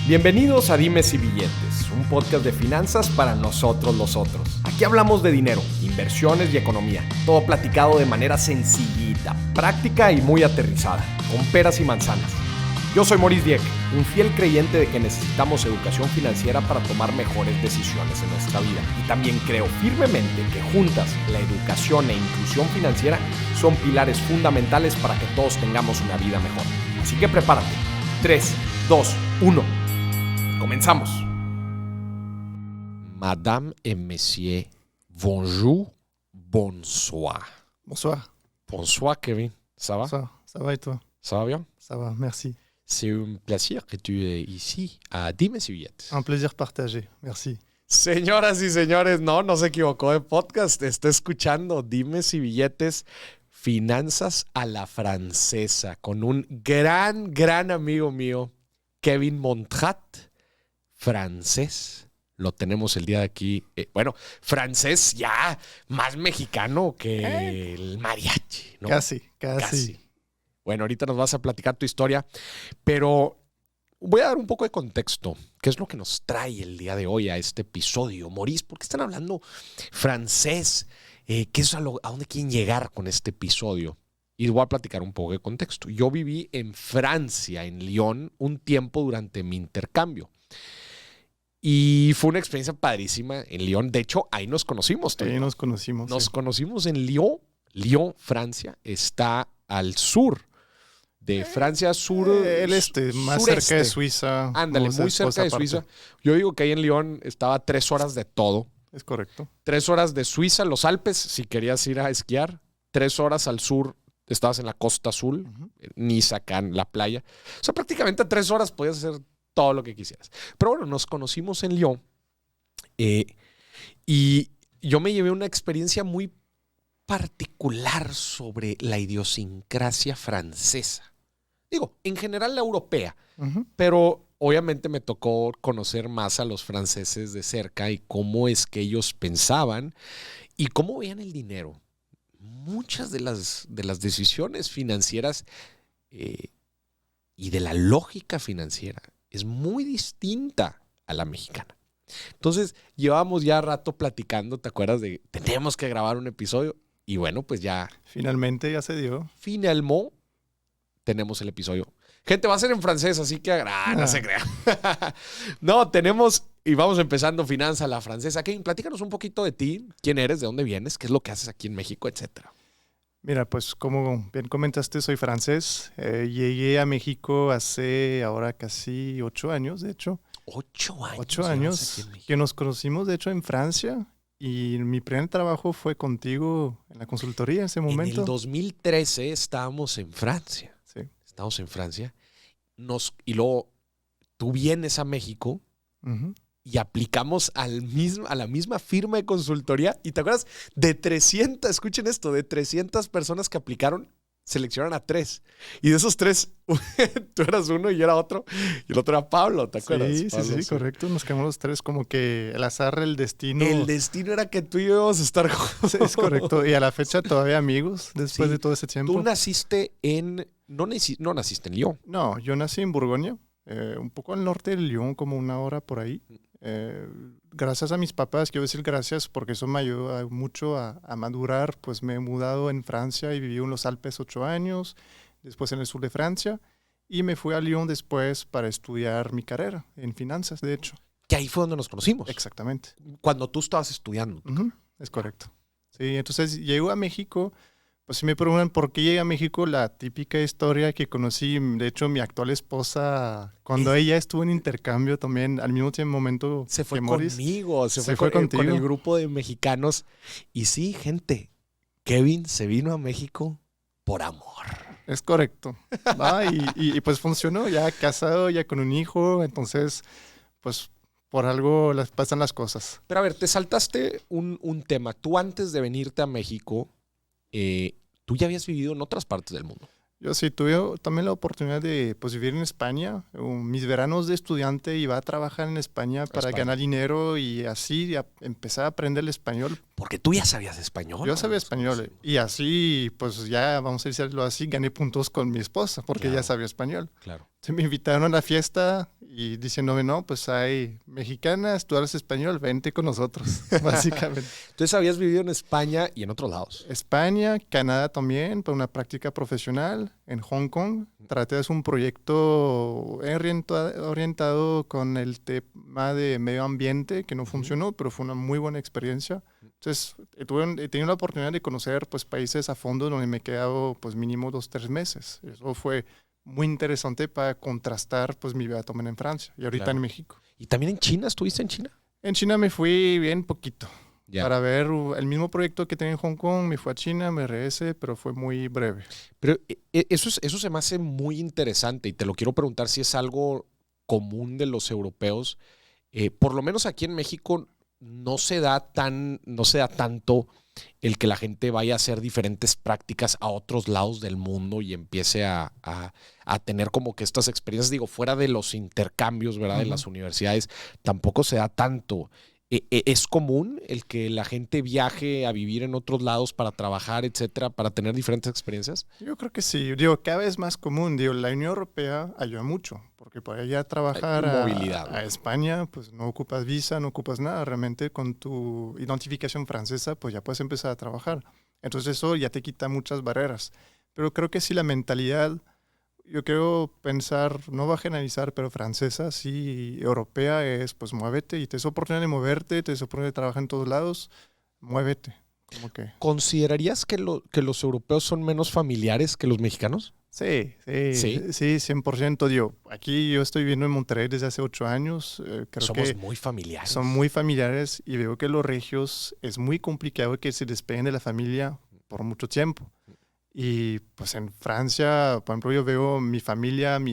Bienvenidos a Dimes y Billetes, un podcast de finanzas para nosotros los otros. Aquí hablamos de dinero, inversiones y economía, todo platicado de manera sencillita, práctica y muy aterrizada, con peras y manzanas. Yo soy Maurice Dieck, un fiel creyente de que necesitamos educación financiera para tomar mejores decisiones en nuestra vida. Y también creo firmemente que juntas la educación e inclusión financiera son pilares fundamentales para que todos tengamos una vida mejor. Así que prepárate. 3, 2, 1. Comenzamos. Madame et Monsieur, bonjour, bonsoir. Bonsoir. Bonsoir, Kevin. Ça va? Bonsoir. Ça va et toi? Ça va bien? Ça va, merci. C'est un plaisir que tu es ici a Dimes y Billetes. Un plaisir partagé, merci. Señoras y señores, no se equivocó de podcast. Está escuchando Dimes y Billetes, finanzas a la francesa, con un gran amigo mío, Kevin Montrat, francés. Lo tenemos el día de aquí. Francés ya más mexicano que el mariachi, ¿no? Casi. Bueno, ahorita nos vas a platicar tu historia, pero voy a dar un poco de contexto. ¿Qué es lo que nos trae el día de hoy a este episodio? Maurice, ¿por qué están hablando francés? ¿Qué es a dónde quieren llegar con este episodio? Y voy a platicar un poco de contexto. Yo viví en Francia, en Lyon, un tiempo durante mi intercambio. Y fue una experiencia padrísima en Lyon. De hecho, ahí nos conocimos. Ahí nos conocimos. Nos conocimos en Lyon. Lyon, Francia, está al sur de Francia, el este, más sureste. cerca de Suiza. Ándale, muy cerca de Suiza. Yo digo que ahí en Lyon estaba 3 horas de todo. Es correcto. 3 horas de Suiza, los Alpes, si querías ir a esquiar. 3 horas al sur, estabas en la Costa Azul, Niza, acá en la playa. O sea, prácticamente 3 horas podías hacer todo lo que quisieras. Pero bueno, nos conocimos en Lyon y yo me llevé una experiencia muy particular sobre la idiosincrasia francesa. Digo, en general la europea, pero obviamente me tocó conocer más a los franceses de cerca y cómo es que ellos pensaban y cómo veían el dinero. Muchas de las decisiones financieras y de la lógica financiera es muy distinta a la mexicana. Entonces, llevábamos ya rato platicando, ¿te acuerdas de tenemos que grabar un episodio? Y bueno, pues ya. Finalmente ya se dio. Finalmente tenemos el episodio. Gente, va a ser en francés, así que no se crean. No, tenemos y vamos empezando Finanza a la francesa. Kevin, platícanos un poquito de ti, quién eres, de dónde vienes, qué es lo que haces aquí en México, etcétera. Mira, pues como bien comentaste, soy francés. Llegué a México hace ahora casi 8 años, de hecho. 8 años. 8 años que nos conocimos, de hecho, en Francia. Y mi primer trabajo fue contigo en la consultoría en ese momento. En el 2013 estábamos en Francia. Sí. Estábamos en Francia. Y luego tú vienes a México y aplicamos a la misma firma de consultoría. ¿Y te acuerdas? De 300, escuchen esto, de 300 personas que aplicaron, seleccionaron a 3. Y de esos 3, tú eras uno y yo era otro. Y el otro era Pablo, ¿te acuerdas? Sí, correcto. Nos quedamos los 3 como que el azar, el destino. El destino era que tú y yo íbamos a estar juntos. Sí, es correcto. Y a la fecha todavía amigos después de todo ese tiempo. Tú naciste en... No naciste en Lyon. No, yo nací en Borgoña, un poco al norte de Lyon, como 1 hora por ahí. Gracias a mis papás, quiero decir gracias porque eso me ayudó mucho a madurar, pues me he mudado en Francia y viví en los Alpes 8 años, después en el sur de Francia y me fui a Lyon después para estudiar mi carrera en finanzas, de hecho. Que ahí fue donde nos conocimos. Exactamente. Cuando tú estabas estudiando. Es correcto. Sí, entonces llego a México. Pues si me preguntan por qué llegué a México, la típica historia que conocí, de hecho, mi actual esposa, cuando ella estuvo en intercambio también, al mismo momento se fue Maurice, conmigo, se fue contigo. Con el grupo de mexicanos. Y sí, gente, Kevin se vino a México por amor. Es correcto. Y pues funcionó, ya casado, ya con un hijo, entonces, pues por algo pasan las cosas. Pero a ver, te saltaste un tema. Tú antes de venirte a México... tú ya habías vivido en otras partes del mundo. Yo sí, tuve también la oportunidad de vivir en España. Mis veranos de estudiante iba a trabajar en España para ganar dinero y así empecé a aprender el español. Porque tú ya sabías español. Yo sabía español y así, pues ya, vamos a decirlo así, gané puntos con mi esposa porque ya sabía español. Claro. Entonces me invitaron a la fiesta y diciéndome, no, pues hay mexicanas, tú hablas español, vente con nosotros, básicamente. Entonces habías vivido en España y en otros lados. España, Canadá también, para una práctica profesional. En Hong Kong traté de hacer un proyecto orientado con el tema de medio ambiente, que no funcionó, pero fue una muy buena experiencia. Entonces, he tenido la oportunidad de conocer pues, países a fondo donde me he quedado pues, mínimo 2-3 meses. Eso fue muy interesante para contrastar pues, mi vida también en Francia y ahorita en México. ¿Y también en China? ¿Estuviste en China? En China me fui bien poquito. Ya. Para ver el mismo proyecto que tenía en Hong Kong, me fui a China, me regresé, pero fue muy breve. Pero eso se me hace muy interesante y te lo quiero preguntar si es algo común de los europeos. Por lo menos aquí en México no se da tanto el que la gente vaya a hacer diferentes prácticas a otros lados del mundo y empiece a tener como que estas experiencias, digo, fuera de los intercambios, ¿verdad? De las universidades, tampoco se da tanto. ¿Es común el que la gente viaje a vivir en otros lados para trabajar, etcétera, para tener diferentes experiencias? Yo creo que sí. Digo, cada vez más común. Digo, la Unión Europea ayuda mucho, porque para allá trabajar a España, pues no ocupas visa, no ocupas nada. Realmente con tu identificación francesa, pues ya puedes empezar a trabajar. Entonces eso ya te quita muchas barreras. Pero creo que sí la mentalidad, yo quiero pensar, no va a generalizar, pero francesa, sí, europea es, pues muévete y te es oportunidad de moverte, te es oportunidad de trabajar en todos lados, muévete. Como que... ¿Considerarías que los europeos son menos familiares que los mexicanos? Sí, 100%. Aquí yo estoy viviendo en Monterrey desde hace 8 años. Somos muy familiares. Son muy familiares y veo que los regios es muy complicado que se despeguen de la familia por mucho tiempo. Y pues en Francia, por ejemplo, yo veo mi familia, por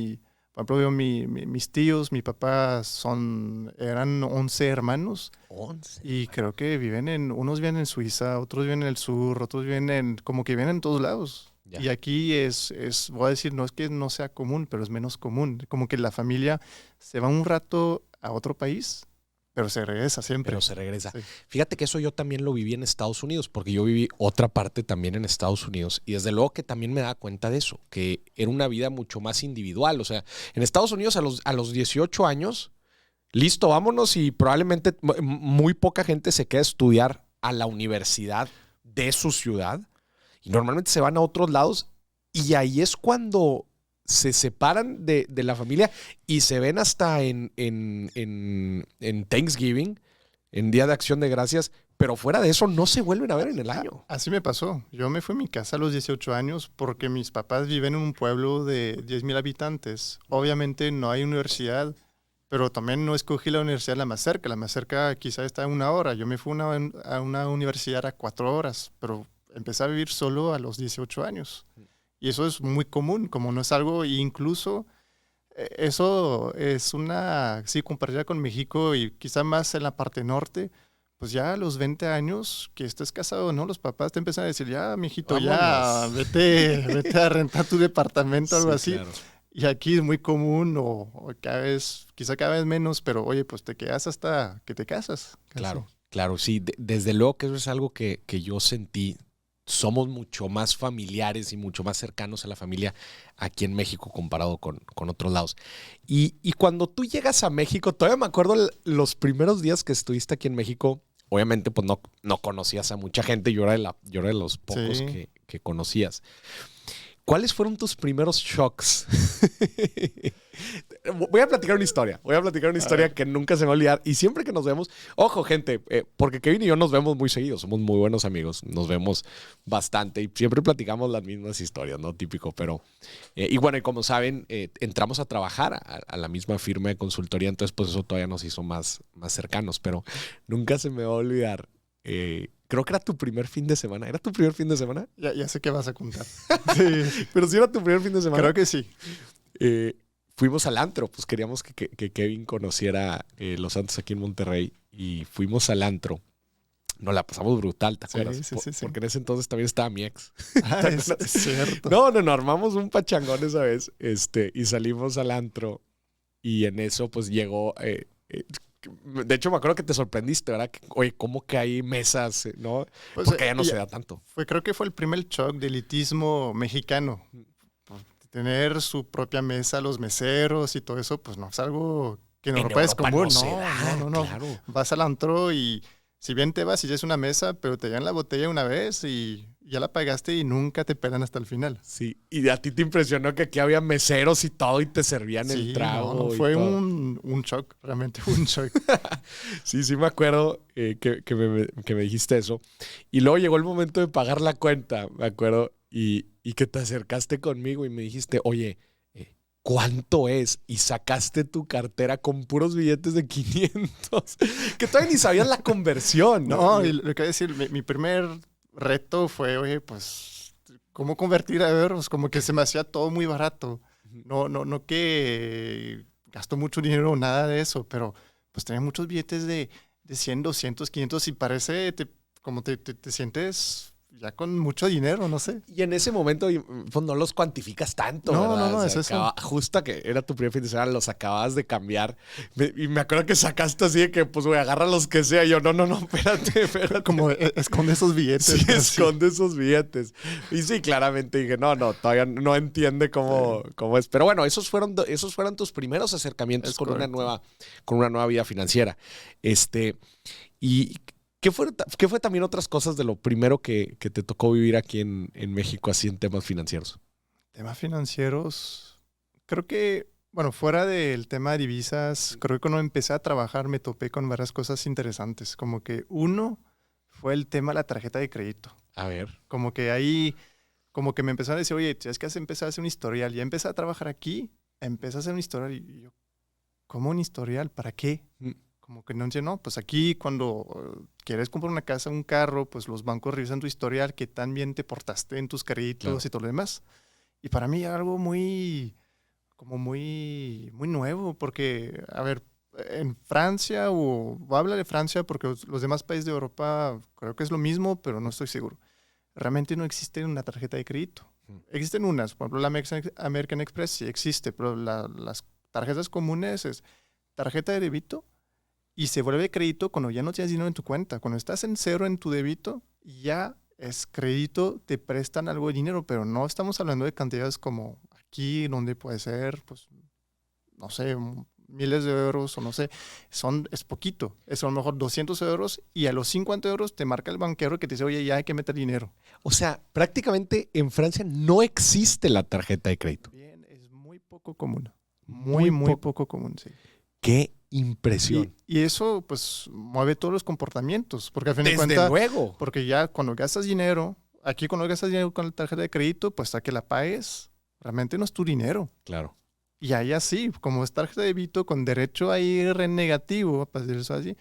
ejemplo, veo mis tíos, mi papá eran 11 hermanos. 11. Y creo que unos viven en Suiza, otros viven en el sur, otros como que viven en todos lados. Ya. Y aquí voy a decir, no es que no sea común, pero es menos común. Como que la familia se va un rato a otro país, pero se regresa siempre. Pero se regresa. Sí. Fíjate que eso yo también lo viví en Estados Unidos, porque yo viví otra parte también en Estados Unidos. Y desde luego que también me daba cuenta de eso, que era una vida mucho más individual. O sea, en Estados Unidos a los 18 años, listo, vámonos, y probablemente muy poca gente se queda a estudiar a la universidad de su ciudad. Y normalmente se van a otros lados. Y ahí es cuando se separan de la familia y se ven hasta en Thanksgiving, en Día de Acción de Gracias, pero fuera de eso no se vuelven a ver en el año. Así me pasó. Yo me fui a mi casa a los 18 años porque mis papás viven en un pueblo de 10,000 habitantes. Obviamente no hay universidad, pero también no escogí la universidad la más cerca. La más cerca quizá está a 1 hora. Yo me fui a una universidad a 4 horas, pero empecé a vivir solo a los 18 años. Y eso es muy común, como no es algo, incluso eso es sí, compartida con México y quizá más en la parte norte, pues ya a los 20 años que estés casado, ¿no? Los papás te empiezan a decir, ya, mijito, ya, vete a rentar tu departamento, algo así. Claro. Y aquí es muy común, o quizá cada vez menos, pero oye, pues te quedas hasta que te casas. Claro, claro, sí. Desde luego que eso es algo que yo sentí. Somos mucho más familiares y mucho más cercanos a la familia aquí en México comparado con otros lados. Y cuando tú llegas a México, todavía me acuerdo los primeros días que estuviste aquí en México, obviamente pues no conocías a mucha gente, yo era de los pocos que conocías. ¿Cuáles fueron tus primeros shocks? Voy a platicar una historia que nunca se me va a olvidar. Y siempre que nos vemos, ojo, gente, porque Kevin y yo nos vemos muy seguidos, somos muy buenos amigos, nos vemos bastante y siempre platicamos las mismas historias, ¿no? Típico, pero... y bueno, y como saben, entramos a trabajar a la misma firma de consultoría, entonces pues eso todavía nos hizo más cercanos, pero nunca se me va a olvidar. Creo que era tu primer fin de semana. ¿Era tu primer fin de semana? Ya sé qué vas a contar. Sí. Pero sí era tu primer fin de semana. Creo que sí. Fuimos al antro. Pues queríamos que Kevin conociera Los Santos aquí en Monterrey. Y fuimos al antro. Nos la pasamos brutal, ¿te acuerdas? Sí. Porque en ese entonces también estaba mi ex. Es cierto. No, armamos un pachangón esa vez. Y salimos al antro. Y en eso pues llegó... de hecho, me acuerdo que te sorprendiste, ¿verdad? Oye, ¿cómo que hay mesas? ¿No? Pues porque ya no se da tanto. Creo que fue el primer shock de elitismo mexicano. tener su propia mesa, los meseros y todo eso, pues no es algo que en En Europa es Europa común. no se da, No. claro. Vas al antro y si bien te vas y ya es una mesa, pero te dan la botella una vez y ya la pagaste y nunca te pelan hasta el final. Sí, y a ti te impresionó que aquí había meseros y todo y te servían el Sí, trago. no, y fue todo. un shock, realmente un shock. Sí, me acuerdo que me dijiste eso. Y luego llegó el momento de pagar la cuenta, me acuerdo, y que te acercaste conmigo y me dijiste, oye, ¿cuánto es? Y sacaste tu cartera con puros billetes de 500, que todavía ni sabías la conversión. No, y lo que voy a decir, mi primer reto fue, oye, pues, ¿cómo convertir a euros? Como que se me hacía todo muy barato. No que gasto mucho dinero o nada de eso, pero pues tenía muchos billetes de 100, 200, 500 y parece como te sientes ya con mucho dinero, no sé. Y en ese momento pues, no los cuantificas tanto, No, ¿verdad? no, O es sea, eso. justo que era tu primer fin de semana, los acababas de cambiar. Y me acuerdo que sacaste así de que, pues, güey, agarra los que sea. Y yo, no, espérate. Como esconde esos billetes. Sí, así. esconde esos billetes. Y sí, claramente dije, no, todavía no entiende cómo es. Pero bueno, esos fueron tus primeros acercamientos Es con correcto. una nueva vida financiera. Y ¿qué fue también otras cosas de lo primero que te tocó vivir aquí en México, así en temas financieros? Temas financieros, creo que, bueno, fuera del tema de divisas, creo que cuando empecé a trabajar me topé con varias cosas interesantes. Como que uno fue el tema de la tarjeta de crédito. A ver. Como que ahí, como que me empezaron a decir, oye, tienes que empezar a hacer un historial. Ya empecé a trabajar aquí, empecé a hacer un historial y yo, ¿cómo un historial? ¿Para qué? Como que no entiendo, no, pues aquí cuando quieres comprar una casa, un carro, pues los bancos revisan tu historial, que tan bien te portaste en tus créditos Claro. y todo lo demás. Y para mí era algo muy nuevo, porque, a ver, en Francia, voy a hablar de Francia porque los demás países de Europa creo que es lo mismo, pero no estoy seguro. Realmente no existe una tarjeta de crédito. Existen unas, por ejemplo, la American Express sí existe, pero las tarjetas comunes es tarjeta de débito y se vuelve crédito cuando ya no tienes dinero en tu cuenta. Cuando estás en cero en tu débito, ya es crédito, te prestan algo de dinero, pero no estamos hablando de cantidades como aquí, donde puede ser, pues, no sé, miles de euros o no sé, es poquito. Es a lo mejor 200 euros y a los 50 euros te marca el banquero que te dice, oye, ya hay que meter dinero. O sea, prácticamente en Francia no existe la tarjeta de crédito. Bien, es muy poco común. Muy poco común, sí. Qué impresión. Y eso, pues, mueve todos los comportamientos, porque al fin de Desde cuentas, luego. porque ya cuando gastas dinero, aquí cuando gastas dinero con la tarjeta de crédito, pues hasta que la pagues, realmente no es tu dinero. Claro. Y ahí así, como es tarjeta de débito con derecho ahí renegativo, para decirlo así,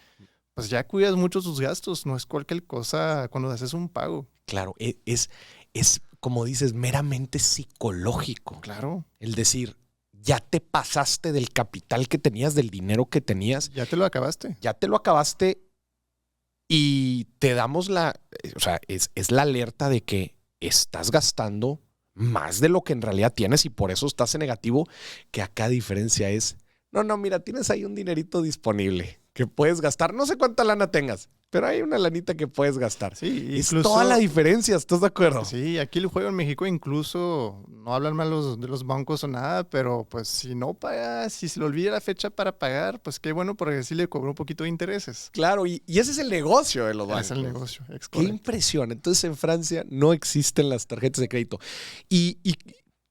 pues ya cuidas mucho tus gastos, no es cualquier cosa cuando haces un pago. Claro, es como dices, meramente psicológico. Claro. El decir, ya te pasaste del capital que tenías, del dinero que tenías. Ya te lo acabaste. Ya te lo acabaste y te damos o sea, es la alerta de que estás gastando más de lo que en realidad tienes y por eso estás en negativo, que acá diferencia es, no, mira, tienes ahí un dinerito disponible que puedes gastar, no sé cuánta lana tengas, pero hay una lanita que puedes gastar. Sí, es incluso, toda la diferencia, ¿estás de acuerdo? Sí, aquí el juego en México incluso, no hablan mal de los bancos o nada, pero pues si no pagas, si se le olvida la fecha para pagar, pues qué bueno, porque sí le cobró un poquito de intereses. Claro, y ese es el negocio de los bancos. Es el negocio, es Qué impresión. Entonces en Francia no existen las tarjetas de crédito,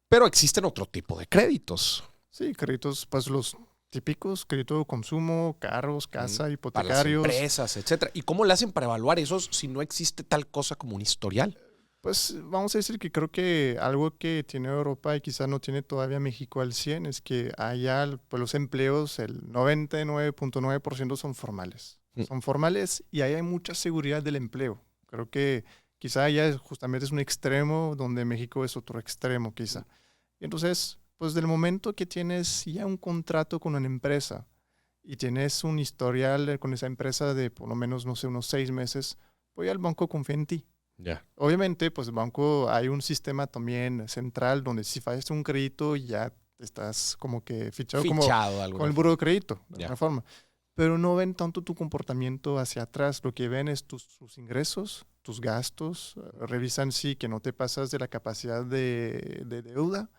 pero existen otro tipo de créditos. Sí, créditos, pues los típicos, crédito de consumo, carros, casa, hipotecarios. Para las empresas, etcétera. ¿Y cómo le hacen para evaluar esos si no existe tal cosa como un historial? Pues vamos a decir que creo que algo que tiene Europa y quizás no tiene todavía México al 100 es que allá pues, los empleos, el 99.9% son formales. Son formales y ahí hay mucha seguridad del empleo. Creo que quizá allá justamente es un extremo donde México es otro extremo quizá. Y entonces, pues del momento que tienes ya un contrato con una empresa y tienes un historial con esa empresa de por lo menos, no sé, unos 6 meses, pues ya el banco confía en ti. Yeah. Obviamente, pues el banco, hay un sistema también central donde si fallas un crédito ya estás como que fichado como con el buró de crédito, de alguna forma. Pero no ven tanto tu comportamiento hacia atrás. Lo que ven es tus ingresos, tus gastos. Revisan, sí, que no te pasas de la capacidad de deuda.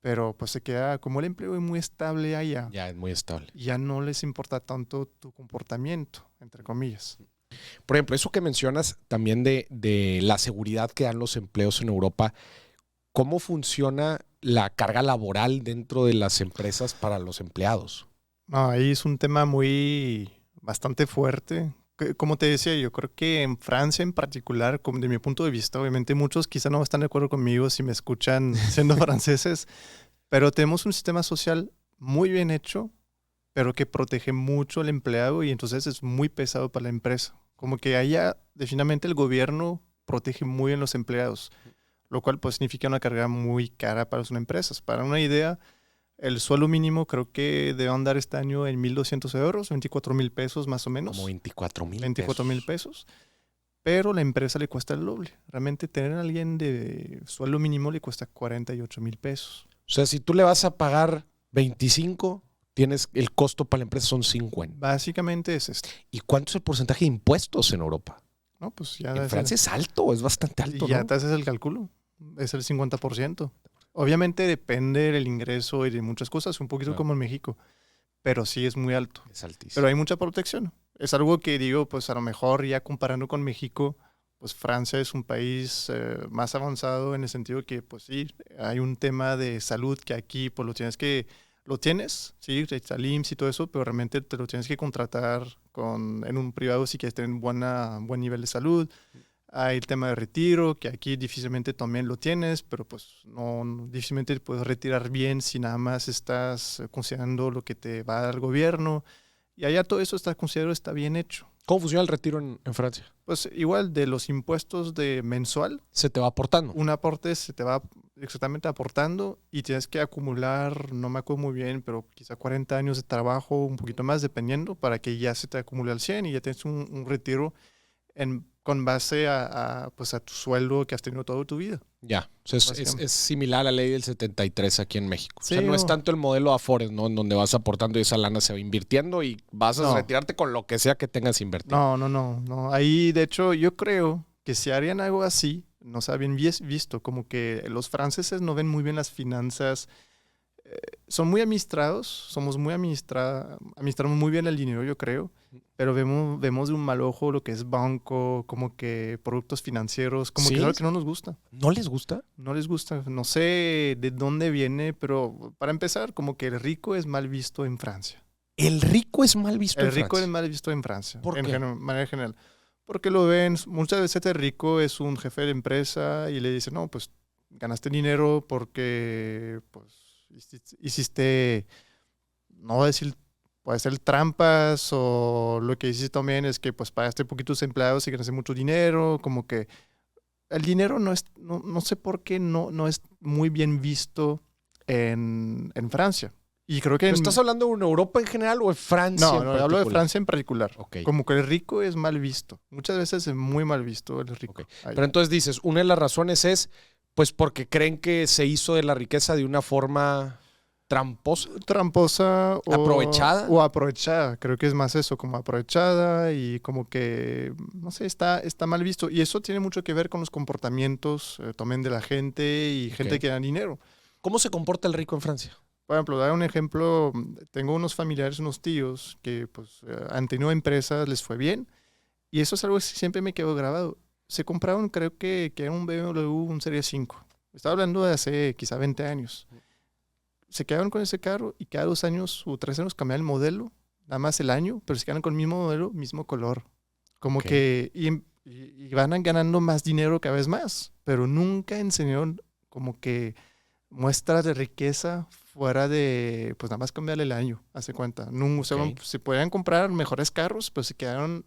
pero pues se queda, como el empleo es muy estable allá, Ya es muy estable. ya no les importa tanto tu comportamiento, entre comillas. Por ejemplo, eso que mencionas también de la seguridad que dan los empleos en Europa, ¿cómo funciona la carga laboral dentro de las empresas para los empleados? No, ahí es un tema bastante fuerte. Como te decía, yo creo que en Francia en particular, como de mi punto de vista, obviamente muchos quizá no están de acuerdo conmigo si me escuchan siendo franceses, pero tenemos un sistema social muy bien hecho, pero que protege mucho al empleado y entonces es muy pesado para la empresa. Como que allá definitivamente el gobierno protege muy bien los empleados, lo cual pues significa una carga muy cara para las empresas. Para una idea, el sueldo mínimo creo que debe andar este año en 1,200 euros, 24,000 pesos más o menos. Como 24,000 24,000 pesos. Pero la empresa le cuesta el doble. Realmente tener a alguien de sueldo mínimo le cuesta 48,000 pesos. O sea, si tú le vas a pagar 25, tienes el costo para la empresa son 50. Básicamente es esto. ¿Y cuánto es el porcentaje de impuestos en Europa? No, pues ya En Francia es alto, es bastante alto, ya ¿no? te haces el cálculo. Es el 50%. Obviamente depende del ingreso y de muchas cosas, un poquito como en México, pero sí es muy alto. Es altísimo. Pero hay mucha protección. Es algo que digo, pues a lo mejor ya comparando con México, pues Francia es un país más avanzado en el sentido que, pues sí, hay un tema de salud que aquí pues lo tienes, sí, el IMSS y todo eso, pero realmente te lo tienes que contratar en un privado si quieres tener buen nivel de salud. Hay el tema de retiro, que aquí difícilmente también lo tienes, pero pues difícilmente te puedes retirar bien si nada más estás considerando lo que te va a dar el gobierno. Y allá todo eso está considerado, está bien hecho. ¿Cómo funciona el retiro en Francia? Pues igual de los impuestos de mensual, Se te va aportando. un aporte se te va exactamente aportando y tienes que acumular, no me acuerdo muy bien, pero quizá 40 años de trabajo, un poquito más dependiendo, para que ya se te acumule al 100 y ya tienes un retiro con base pues a tu sueldo que has tenido toda tu vida. Ya, o sea, es similar a la ley del 73 aquí en México. Sí, o sea, no es tanto el modelo Afores, ¿no? En donde vas aportando y esa lana se va invirtiendo y vas a retirarte con lo que sea que tengas invertido. No. Ahí, de hecho, yo creo que si harían algo así, no se ha bien visto, como que los franceses no ven muy bien las finanzas. Son muy administrados, administramos muy bien el dinero, yo creo, pero vemos de un mal ojo lo que es banco, como que productos financieros, como que es algo que no nos gusta. ¿No les gusta? No les gusta, no sé de dónde viene, pero para empezar, como que el rico es mal visto en Francia. El rico es mal visto en Francia. El rico es mal visto en Francia, ¿Por qué? De manera general. Porque lo ven, muchas veces el rico es un jefe de empresa y le dicen, no, pues ganaste dinero porque pues hiciste, no voy a decir, puede ser trampas, o lo que hiciste también es que pues pagaste poquitos empleados y ganaste mucho dinero, como que el dinero no sé por qué no es muy bien visto en Francia. Y creo que ¿Estás hablando de Europa en general o de Francia? No, hablo de Francia en particular. Okay. Como que el rico es mal visto. Muchas veces es muy mal visto el rico. Okay. Pero entonces dices, una de las razones es pues porque creen que se hizo de la riqueza de una forma tramposa. Tramposa o aprovechada. O aprovechada. Creo que es más eso, como aprovechada y como que, no sé, está mal visto. Y eso tiene mucho que ver con los comportamientos también de la gente y gente que da dinero. ¿Cómo se comporta el rico en Francia? Por ejemplo, dar un ejemplo, tengo unos familiares, unos tíos que pues han tenido empresas, les fue bien. Y eso es algo que siempre me quedó grabado. Se compraron, creo que era un BMW, un Serie 5. Estaba hablando de hace quizá 20 años. Se quedaron con ese carro y cada 2 años o 3 años cambiaban el modelo, nada más el año, pero se quedaron con el mismo modelo, mismo color. Como que y van ganando más dinero cada vez más, pero nunca enseñaron como que muestras de riqueza fuera de, pues nada más cambiarle el año, hace cuenta. No, se podían comprar mejores carros, pero se quedaron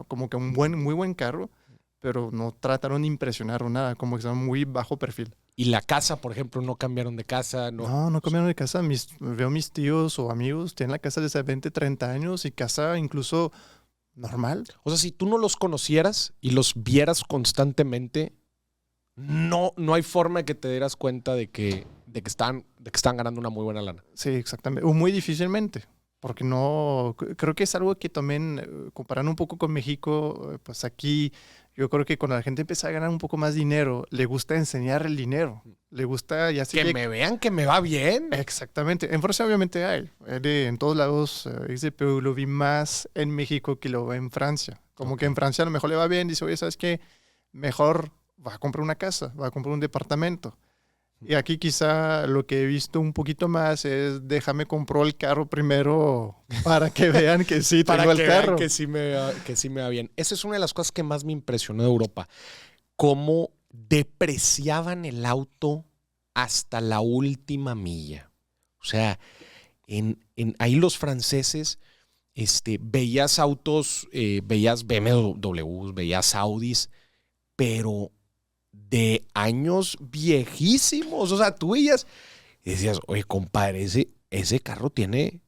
como que muy buen carro, pero no trataron de impresionar o nada, como que estaban muy bajo perfil. ¿Y la casa, por ejemplo, no cambiaron de casa? No cambiaron de casa. Veo mis tíos o amigos, tienen la casa desde 20, 30 años y casa incluso normal. O sea, si tú no los conocieras y los vieras constantemente, no hay forma de que te dieras cuenta de que están ganando una muy buena lana. Sí, exactamente. O muy difícilmente. Porque no, creo que es algo que también, comparando un poco con México, pues aquí Yo creo que cuando la gente empieza a ganar un poco más dinero, le gusta enseñar el dinero. Le gusta ya sé Que me vean que me va bien. Exactamente. En Francia obviamente hay. En todos lados, pero lo vi más en México que lo ve en Francia. Como que en Francia a lo mejor le va bien. Dice, oye, ¿sabes qué? Mejor va a comprar una casa, va a comprar un departamento. Y aquí quizá lo que he visto un poquito más es déjame comprar el carro primero para que vean que sí tengo el carro. Que sí me va bien. Esa es una de las cosas que más me impresionó de Europa. Cómo depreciaban el auto hasta la última milla. O sea, ahí los franceses veías autos, veías BMWs, veías Audis, pero de años viejísimos. O sea, tú veías y decías, oye, compadre, ese carro tiene,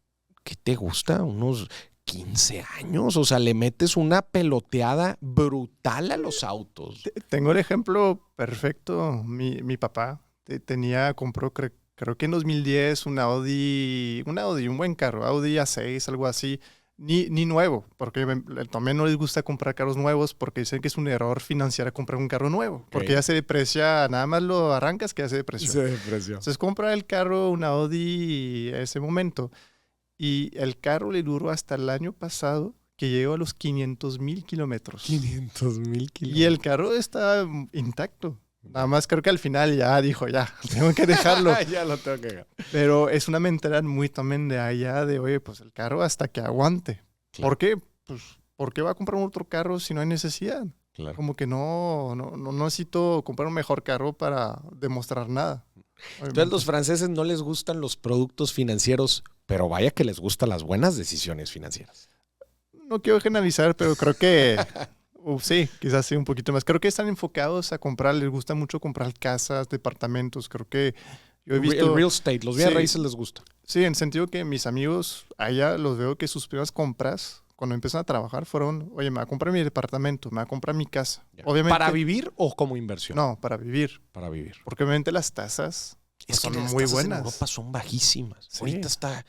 ¿qué te gusta? Unos 15 años. O sea, le metes una peloteada brutal a los autos. Tengo el ejemplo perfecto. Mi papá compró, creo que en 2010, un Audi, un buen carro, Audi A6, algo así. Ni nuevo, porque también no les gusta comprar carros nuevos porque dicen que es un error financiar comprar un carro nuevo, porque ya se deprecia, nada más lo arrancas que ya se depreció. Se depreció. Entonces compra el carro, un Audi en ese momento, y el carro le duró hasta el año pasado, que llegó a los 500,000 kilómetros. 500,000 kilómetros. Y el carro está intacto. Nada más creo que al final ya dijo, ya, tengo que dejarlo. Ya lo tengo que dejar. Pero es una mentalidad muy también de allá de, oye, pues el carro hasta que aguante. Claro. ¿Por qué? Pues, ¿por qué va a comprar un otro carro si no hay necesidad? Claro. Como que no necesito comprar un mejor carro para demostrar nada. Entonces, a los franceses no les gustan los productos financieros, pero vaya que les gustan las buenas decisiones financieras. No quiero generalizar, pero creo que... sí, quizás sí un poquito más. Creo que están enfocados a comprar, les gusta mucho comprar casas, departamentos. Creo que yo he visto... El real estate, los bienes raíces les gusta. Sí, en el sentido que mis amigos allá los veo que sus primeras compras, cuando empiezan a trabajar, fueron, oye, me va a comprar mi departamento, me va a comprar mi casa. Obviamente, ¿para vivir o como inversión? No, para vivir. Para vivir. Porque obviamente las tasas son muy buenas. En Europa son bajísimas. Sí. Ahorita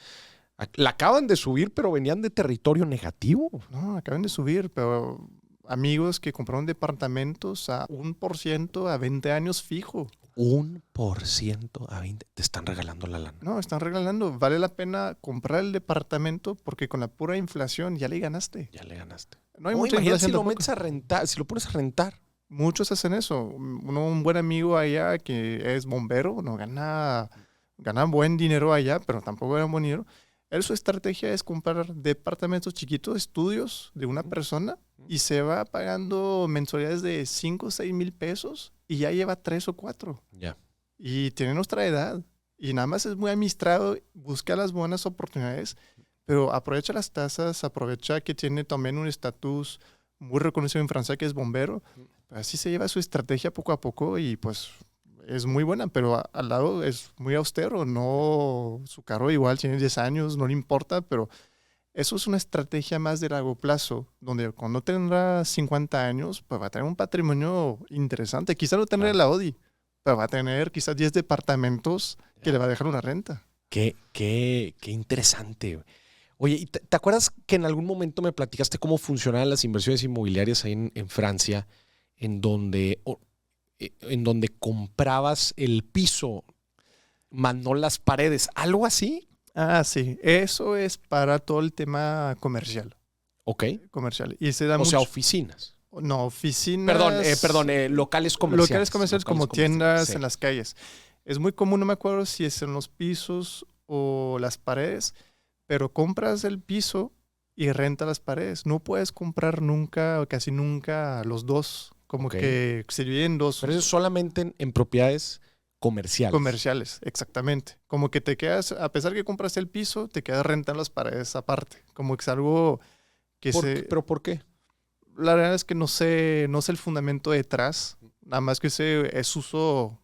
la acaban de subir, pero venían de territorio negativo. No, acaban de subir, pero... Amigos que compraron departamentos a 1% a 20 años fijo. 1% a 20. Te están regalando la lana. No, están regalando. Vale la pena comprar el departamento porque con la pura inflación ya le ganaste. Ya le ganaste. No hay mucha inflación. Si lo metes a rentar, si lo pones a rentar. Muchos hacen eso. Un buen amigo allá que es bombero, no gana buen dinero allá, pero tampoco gana buen dinero. Su estrategia es comprar departamentos chiquitos, estudios de una persona y se va pagando mensualidades de 5 o 6 mil pesos y ya lleva 3 o 4. Ya. Y tiene nuestra edad y nada más es muy administrado, busca las buenas oportunidades, pero aprovecha las tasas, aprovecha que tiene también un estatus muy reconocido en Francia que es bombero. Así se lleva su estrategia poco a poco y pues... Es muy buena, pero al lado es muy austero. No, su carro igual tiene 10 años, no le importa, pero eso es una estrategia más de largo plazo, donde cuando tendrá 50 años, pues va a tener un patrimonio interesante. Quizá no tendrá el Audi, pero va a tener quizás 10 departamentos que le va a dejar una renta. Qué interesante. Oye, ¿y te acuerdas que en algún momento me platicaste cómo funcionaban las inversiones inmobiliarias ahí en Francia, en donde comprabas el piso, más no las paredes, algo así? Ah, sí. Eso es para todo el tema comercial. Ok. Comercial. Y se da sea, oficinas. No, oficinas. Perdón, locales comerciales. Locales comerciales como tiendas, sí. En las calles. Es muy común, no me acuerdo si es en los pisos o las paredes, pero compras el piso y renta las paredes. No puedes comprar nunca o casi nunca los dos. Como que se dividen dos. Pero eso es solamente en propiedades comerciales. Comerciales, exactamente. Como que te quedas, a pesar que compras el piso, te quedas rentando las paredes aparte. Como que es algo que ¿Pero por qué? La verdad es que no sé el fundamento detrás. Nada más que es uso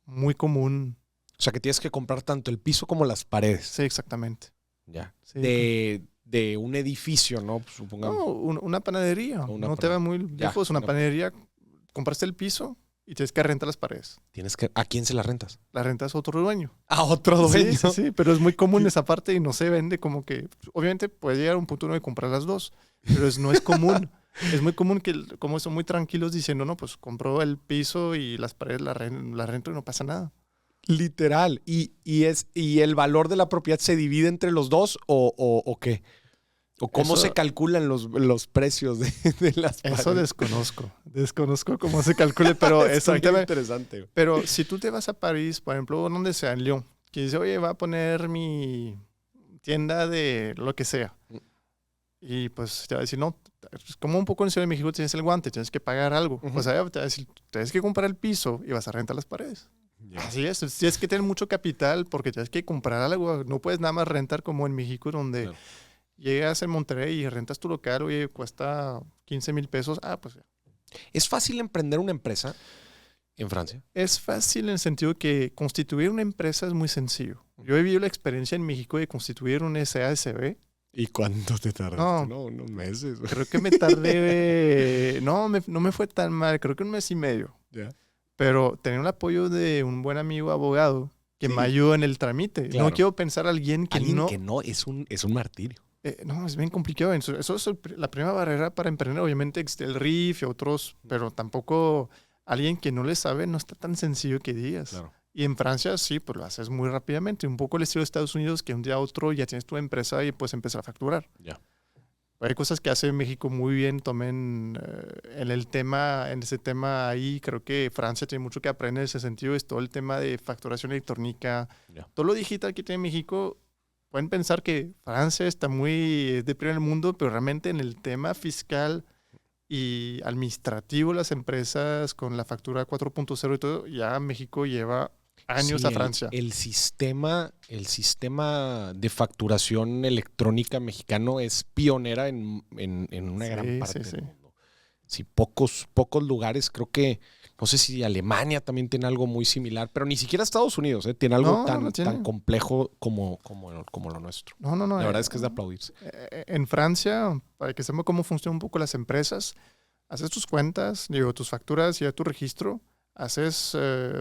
muy común. O sea, que tienes que comprar tanto el piso como las paredes. Sí, exactamente. Ya. Sí. De un edificio, ¿no? Supongamos. No, una panadería. No te va muy lejos. Una panadería. Compraste el piso y tienes que rentar las paredes. ¿A quién se las rentas? La rentas a otro dueño. ¿A otro dueño? Sí, pero es muy común esa parte y no se vende como que... Obviamente puede llegar a un punto de comprar las dos, pero no es común. Es muy común que, como son muy tranquilos diciendo, no, pues compro el piso y las paredes la rento y no pasa nada. Literal. ¿Y el valor de la propiedad se divide entre los dos o qué? ¿O cómo Eso- se calculan los precios de las Eso paredes? desconozco. Desconozco cómo se calcule, pero es Está un tema. interesante. Pero si tú te vas a París, por ejemplo, donde sea, en Lyon, que dice, oye, va a poner mi tienda de lo que sea. Y pues te va a decir, no, es como un poco en Ciudad de México tienes el guante, tienes que pagar algo. Ujú. O sea, te va a decir, tienes que comprar el piso y vas a rentar las paredes. Ya. Así es, tienes que tener mucho capital porque tienes que comprar algo. No puedes nada más rentar como en México, donde Claro. llegas en Monterrey y rentas tu local, oye, cuesta 15,000 pesos. Ah, pues ya. ¿Es fácil emprender una empresa en Francia? Es fácil en el sentido que constituir una empresa es muy sencillo. Yo he vivido la experiencia en México de constituir un SASB. ¿Y cuánto te tardaste? No. No, unos meses. Creo que me tardé... no me fue tan mal, creo que 1 mes y medio. Ya. Pero tenía el apoyo de un buen amigo abogado que Sí. me ayudó en el trámite. Claro. No quiero pensar a alguien que Alguien no... que no es un martirio. No, es bien complicado. Eso es la primera barrera para emprender. Obviamente existe el RIF y otros, pero tampoco alguien que no le sabe no está tan sencillo que digas. Claro. Y en Francia sí, pues lo haces muy rápidamente. Un poco el estilo de Estados Unidos, que un día a otro ya tienes tu empresa y puedes empezar a facturar. Ya. Hay cosas que hace México muy bien. Tomen en ese tema ahí, creo que Francia tiene mucho que aprender en ese sentido. Es todo el tema de facturación electrónica. Ya. Todo lo digital que tiene México. Pueden pensar que Francia está muy de primer mundo, pero realmente en el tema fiscal y administrativo, las empresas con la factura 4.0 y todo, ya México lleva años Sí, a Francia. El sistema de facturación electrónica mexicano es pionera en una Sí, gran sí, parte sí. del mundo. Sí, pocos lugares, creo que, no sé si Alemania también tiene algo muy similar, pero ni siquiera Estados Unidos tiene algo No, no tiene. tan complejo como lo nuestro. No. La verdad es que es de aplaudirse. En Francia, para que sepan cómo funcionan un poco las empresas, haces tus cuentas, tus facturas y ya tu registro,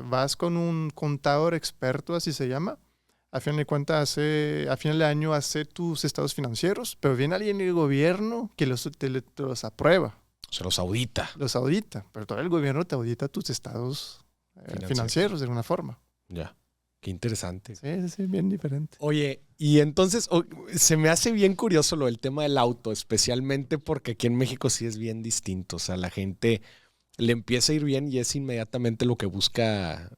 vas con un contador experto, así se llama. A final de cuentas, a final de año hace tus estados financieros, pero viene alguien del gobierno que te los aprueba, Se los audita. los audita, pero todavía el gobierno te audita tus estados financieros de alguna forma. Ya. Qué interesante. Sí, bien diferente. Oye, y entonces se me hace bien curioso lo del tema del auto, especialmente porque aquí en México sí es bien distinto. O sea, la gente le empieza a ir bien y es inmediatamente lo que busca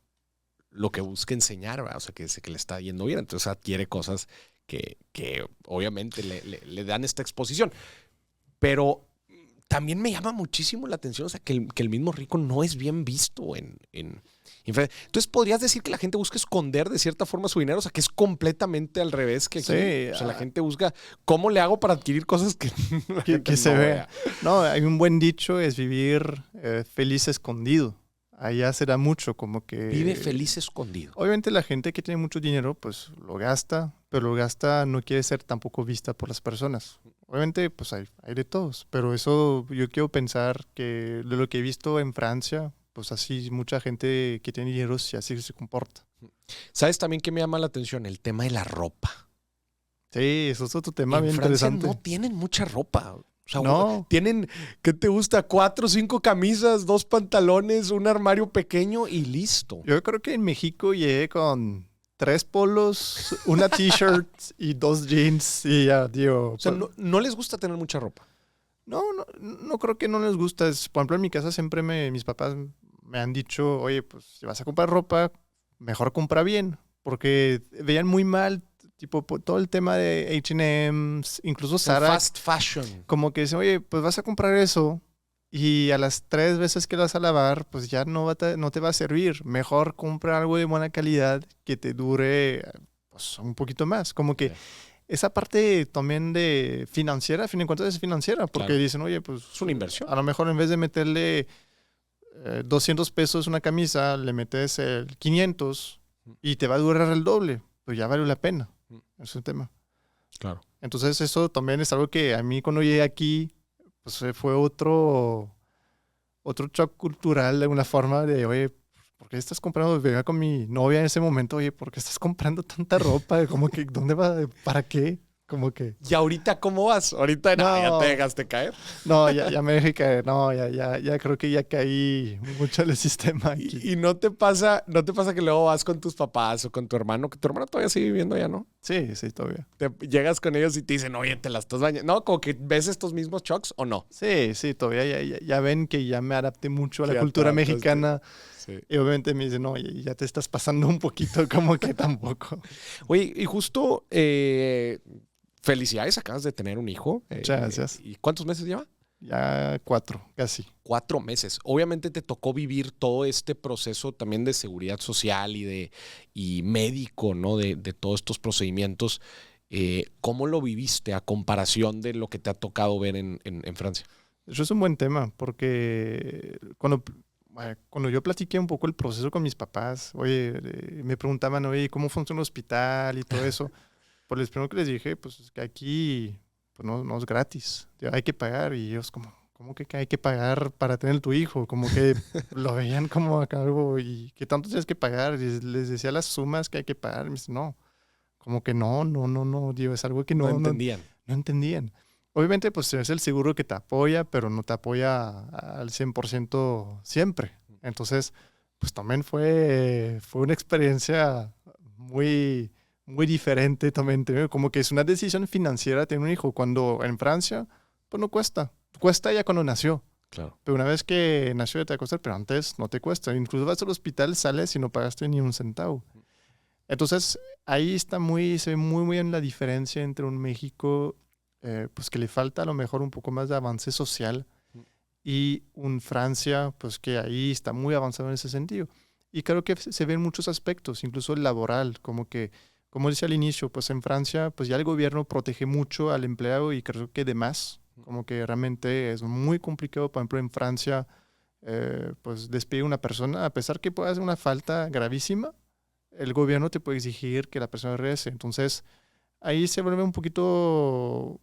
enseñar, ¿verdad? O sea, que le está yendo bien. Entonces adquiere cosas que obviamente le dan esta exposición. Pero también me llama muchísimo la atención, o sea, que el mismo rico no es bien visto en entonces, ¿podrías decir que la gente busca esconder de cierta forma su dinero? O sea, que es completamente al revés que aquí. Sí, O sea, la gente busca cómo le hago para adquirir cosas que, la gente Que se no vea. No, hay un buen dicho, es vivir feliz escondido. Allá se da mucho, como que... Vive feliz escondido. Obviamente la gente que tiene mucho dinero, pues lo gasta, pero lo gasta no quiere ser tampoco vista por las personas. Obviamente, pues hay de todos, pero eso yo quiero pensar que de lo que he visto en Francia, pues así mucha gente que tiene dinero sí así se comporta. ¿Sabes también qué me llama la atención? El tema de la ropa. Sí, eso es otro tema En bien Francia interesante. no tienen mucha ropa. O sea, No. tienen, ¿qué te gusta? 4 o 5 camisas, 2 pantalones, un armario pequeño y listo. Yo creo que en México llegué con 3 polos, una t-shirt y 2 jeans y ya, digo. O sea, no les gusta tener mucha ropa. No creo que no les gusta. Por ejemplo, en mi casa siempre mis papás me han dicho, oye, pues si vas a comprar ropa, mejor compra bien. Porque veían muy mal, tipo, todo el tema de H&M, incluso Zara. Fast fashion. Como que dicen, oye, pues vas a comprar eso y a las 3 veces que lo vas a lavar, pues ya no te va a servir. Mejor compra algo de buena calidad que te dure pues, un poquito más. Como que esa parte también de financiera, a fin de cuentas es financiera, porque Claro. dicen, oye, pues Es una inversión. a lo mejor en vez de meterle 200 pesos una camisa, le metes el 500 y te va a durar el doble. Pues ya vale la pena. Es un tema. Claro. Entonces eso también es algo que a mí cuando llegué aquí, pues fue otro shock cultural de alguna forma de, oye, ¿por qué estás comprando? Venga con mi novia en ese momento, oye, ¿por qué estás comprando tanta ropa? Como que, ¿dónde va? ¿Para qué? como que... ¿Y ahorita cómo vas? Ahorita no, ya te dejaste caer. No, ya me dejé caer. No, ya creo que ya caí mucho en el sistema aquí. ¿Y no te pasa que luego vas con tus papás o con tu hermano, que tu hermano todavía sigue viviendo allá, ¿no? Sí, todavía. Te llegas con ellos y te dicen, oye, te la estás bañando. No, como que ves estos mismos shocks o no. Sí, todavía ya ven que ya me adapté mucho a la Ya cultura te adaptaste. mexicana. Sí. Y obviamente me dicen, no, ya te estás pasando un poquito, como que tampoco. Oye, y justo, felicidades, acabas de tener un hijo. Muchas gracias. ¿Y cuántos meses lleva? Ya 4, casi. 4 meses. Obviamente te tocó vivir todo este proceso también de seguridad social y médico, ¿no? De todos estos procedimientos. ¿Cómo lo viviste a comparación de lo que te ha tocado ver en Francia? Eso es un buen tema, porque cuando yo platiqué un poco el proceso con mis papás, me preguntaban, oye, ¿cómo funciona el hospital y todo eso? Pues lo primero que les dije, pues es que aquí pues no es gratis, hay que pagar. Y ellos ¿cómo que hay que pagar para tener tu hijo? Como que lo veían como acá algo, ¿y qué tanto tienes que pagar? Y les decía las sumas que hay que pagar. Y me dicen, no, como que no, Dios, es algo que No entendían. No entendían. Obviamente, pues es el seguro que te apoya, pero no te apoya al 100% siempre. Entonces, pues también fue una experiencia muy, muy diferente también. Como que es una decisión financiera tener un hijo. Cuando en Francia, pues no cuesta. Cuesta ya cuando nació. Claro. Pero una vez que nació ya te va a costar, pero antes no te cuesta. Incluso vas al hospital, sales y no pagaste ni un centavo. Entonces, ahí se ve muy bien la diferencia entre un México pues que le falta a lo mejor un poco más de avance social y un Francia pues que ahí está muy avanzado en ese sentido. Y creo que se ven muchos aspectos, incluso el laboral, como decía al inicio, pues en Francia pues ya el gobierno protege mucho al empleado y creo que de más, como que realmente es muy complicado, por ejemplo en Francia pues despedir a una persona, a pesar que pueda hacer una falta gravísima, el gobierno te puede exigir que la persona regrese. Entonces, ahí se vuelve un poquito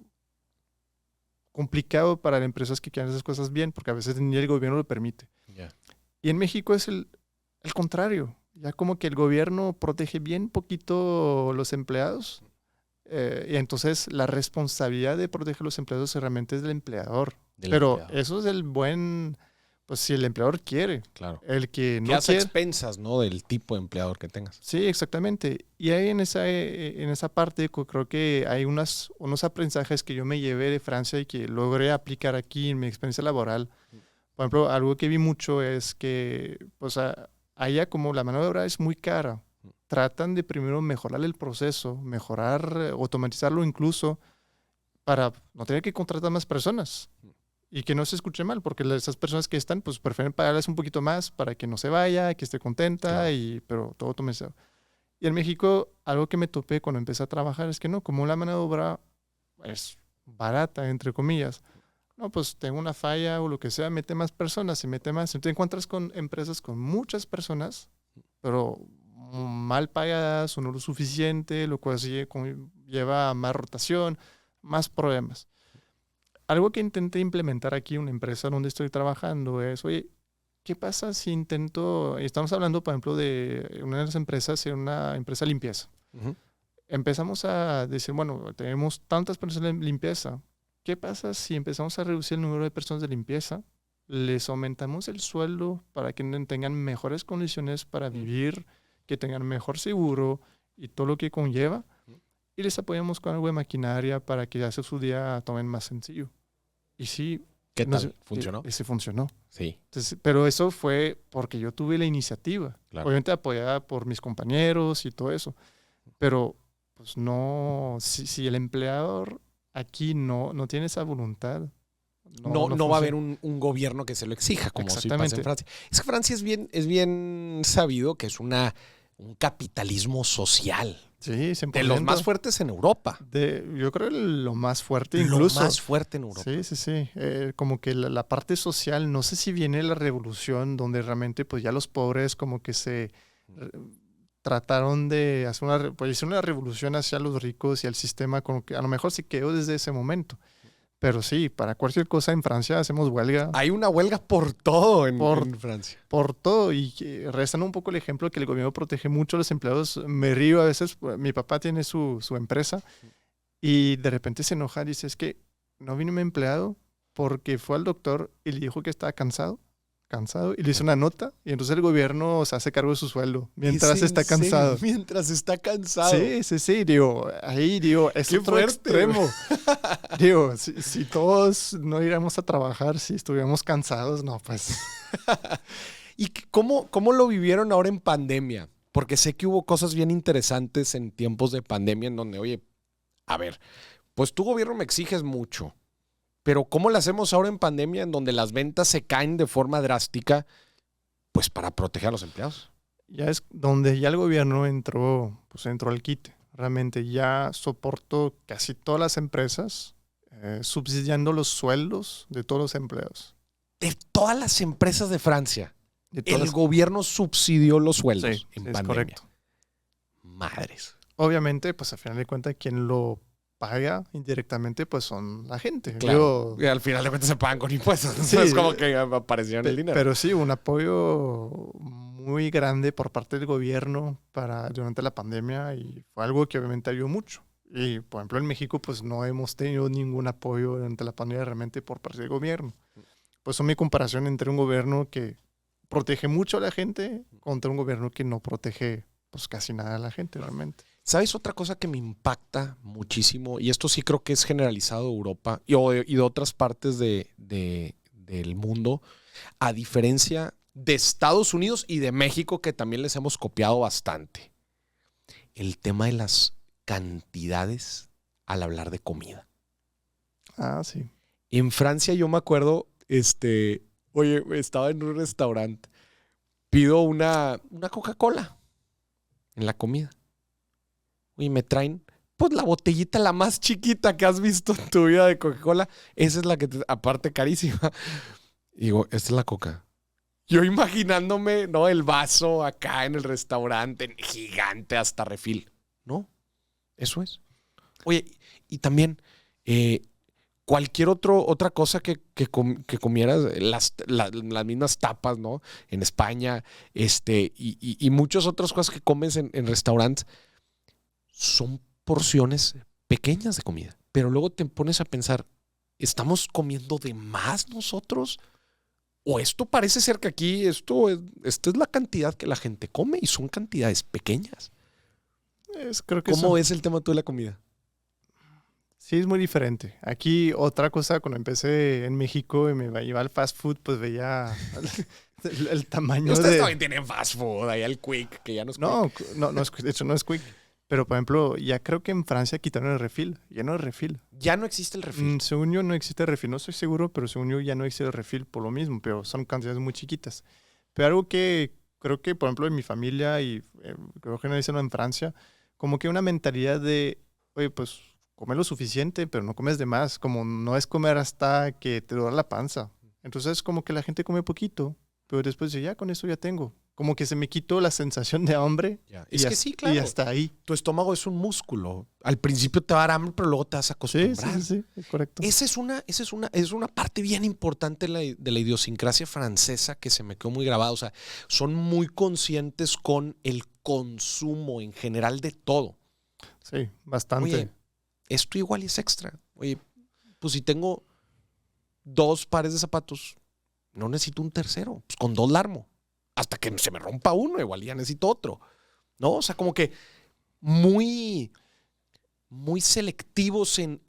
complicado para las empresas que quieren hacer las cosas bien, porque a veces ni el gobierno lo permite. Yeah. Y en México es el contrario. Ya como que el gobierno protege bien poquito los empleados, y entonces la responsabilidad de proteger a los empleados realmente es del empleador. Pero eso es el buen... Pues si el empleador quiere. Claro. El que no que hace quiere... expensas, ¿no? Del tipo de empleador que tengas. Sí, exactamente. Y ahí en esa parte creo que hay unos aprendizajes que yo me llevé de Francia y que logré aplicar aquí en mi experiencia laboral. Por ejemplo, algo que vi mucho es que pues allá como la mano de obra es muy cara, tratan de primero mejorar el proceso, automatizarlo incluso para no tener que contratar más personas. Y que no se escuche mal, porque esas personas que están, pues prefieren pagarles un poquito más para que no se vaya, que esté contenta, claro. Pero todo automatizado. Y en México, algo que me topé cuando empecé a trabajar es que no, como la mano de obra es barata, entre comillas, no, pues tengo una falla o lo que sea, mete más personas, se mete más. Entonces te encuentras con empresas con muchas personas, pero mal pagadas o no lo suficiente, lo cual lleva a más rotación, más problemas. Algo que intenté implementar aquí en una empresa donde estoy trabajando es, oye, ¿qué pasa si estamos hablando, por ejemplo, de una de las empresas, una empresa de limpieza. Uh-huh. Empezamos a decir, bueno, tenemos tantas personas de limpieza. ¿Qué pasa si empezamos a reducir el número de personas de limpieza? Les aumentamos el sueldo para que tengan mejores condiciones para vivir, que tengan mejor seguro y todo lo que conlleva. Y les apoyamos con algo de maquinaria para que hacer su día tomen más sencillo. Y sí. ¿Qué tal? ¿Funcionó? Ese funcionó. Sí. Entonces, pero eso fue porque yo tuve la iniciativa. Claro. Obviamente apoyada por mis compañeros y todo eso. Pero, pues no, si el empleador aquí no tiene esa voluntad. No va a haber un gobierno que se lo exija, como si pasa en Francia. Es que Francia es bien sabido que es un capitalismo social. Sí, 100%. De los más fuertes en Europa. Yo creo lo más fuerte incluso. Lo más fuerte en Europa. Sí. Como que la parte social, no sé si viene la revolución donde realmente pues ya los pobres como que se trataron de hacer una revolución hacia los ricos y el sistema como que a lo mejor se quedó desde ese momento. Pero sí, para cualquier cosa en Francia hacemos huelga. Hay una huelga por todo en Francia. Por todo. Y rezando un poco el ejemplo que el gobierno protege mucho a los empleados. Me río a veces. Mi papá tiene su empresa Y de repente se enoja, dice, es que no vino mi empleado porque fue al doctor y le dijo que estaba cansado, y le hizo una nota, y entonces el gobierno se hace cargo de su sueldo mientras está cansado. Mientras está cansado. Sí, digo, ahí, digo, es Qué otro fuerte, extremo. Digo, si todos no íbamos a trabajar, si estuviéramos cansados, no, pues... ¿Y cómo lo vivieron ahora en pandemia? Porque sé que hubo cosas bien interesantes en tiempos de pandemia en donde, oye, a ver, pues tu gobierno me exiges mucho, pero ¿cómo lo hacemos ahora en pandemia en donde las ventas se caen de forma drástica? Pues para proteger a los empleados. Ya es donde ya el gobierno entró, pues entró al quite. Realmente ya soportó casi todas las empresas subsidiando los sueldos de todos los empleados. De todas las empresas de Francia, De todas el las- gobierno subsidió los sueldos Sí, en sí, es pandemia. correcto. Madres. Obviamente, pues al final de cuentas, quien lo paga indirectamente, pues son la gente. Claro. Y al final de cuentas se pagan con impuestos. Sí. No es como que apareció en el dinero. Pero sí, un apoyo muy grande por parte del gobierno durante la pandemia, y fue algo que obviamente ayudó mucho. Y, por ejemplo, en México, pues no hemos tenido ningún apoyo durante la pandemia realmente por parte del gobierno. Pues son mi comparación entre un gobierno que protege mucho a la gente contra un gobierno que no protege pues casi nada a la gente realmente. ¿Sabes otra cosa que me impacta muchísimo? Y esto sí creo que es generalizado de Europa y de otras partes del mundo, a diferencia de Estados Unidos y de México, que también les hemos copiado bastante. El tema de las cantidades al hablar de comida. Ah, sí. En Francia yo me acuerdo, oye, estaba en un restaurante, pido una Coca-Cola en la comida. Y me traen, pues, la botellita la más chiquita que has visto en tu vida de Coca-Cola. Esa es la que, aparte, carísima. Y digo, esta es la Coca. Yo imaginándome, ¿no? El vaso acá en el restaurante, gigante hasta refil. No, eso es. Oye, y también, cualquier otra cosa que comieras, las mismas tapas, ¿no? En España, y muchas otras cosas que comes en restaurantes, son porciones pequeñas de comida. Pero luego te pones a pensar, ¿estamos comiendo de más nosotros? ¿O esto parece ser que aquí esta es la cantidad que la gente come y son cantidades pequeñas? Creo que ¿Cómo es el tema tú de la comida? sí, es muy diferente. Aquí otra cosa, cuando empecé en México y iba al fast food, pues veía el tamaño Ustedes también tienen fast food, ahí el Quick, que ya no es Quick. No, de hecho no es quick. Pero, por ejemplo, ya creo que en Francia quitaron el refill. Ya no es refill. Ya no existe el refil. Según yo no existe refill. No estoy seguro, pero según yo ya no existe el refill por lo mismo. Pero son cantidades muy chiquitas. Pero algo que creo que, por ejemplo, en mi familia y creo que no dicen en Francia, como que una mentalidad de, oye, pues come lo suficiente, pero no comes de más. Como no es comer hasta que te duele la panza. Entonces, como que la gente come poquito, pero después dice, ya con eso ya tengo. Como que se me quitó la sensación de hambre. Ya. Es que sí, claro. Y hasta ahí. Tu estómago es un músculo. Al principio te va a dar hambre, pero luego te vas a acostumbrar. Sí, correcto. Esa es una parte bien importante de la idiosincrasia francesa que se me quedó muy grabada. O sea, son muy conscientes con el consumo en general de todo. Sí, bastante. Oye, esto igual y es extra. Oye, pues si tengo 2 pares de zapatos, no necesito un tercero. Pues con 2 la armo. Hasta que se me rompa uno, igual ya necesito otro. ¿No? O sea, como que muy, muy selectivos en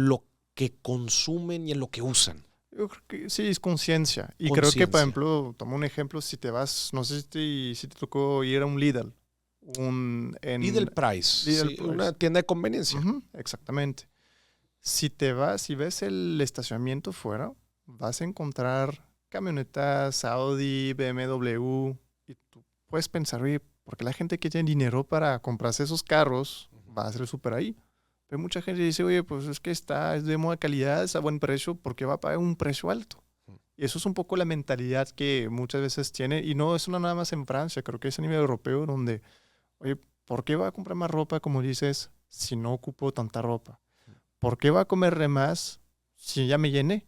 lo que consumen y en lo que usan. Yo creo que sí, es conciencia. Y creo que, por ejemplo, tomo un ejemplo, si te vas, no sé si te tocó ir a un Lidl. Lidl Price, Lidl sí, Price. una tienda de conveniencia. Exactamente. Si ves el estacionamiento fuera, vas a encontrar camionetas Audi, BMW, y tú puedes pensar, oye, ¿por qué la gente que tiene dinero para comprarse esos carros va a hacer el súper ahí? Pero mucha gente dice, oye, pues es que es de buena calidad, es a buen precio, ¿por qué va a pagar un precio alto? Y eso es un poco la mentalidad que muchas veces tiene, y no es nada más en Francia, creo que es a nivel europeo, donde, oye, ¿por qué va a comprar más ropa, como dices, si no ocupo tanta ropa? ¿Por qué va a comer de más si ya me llené?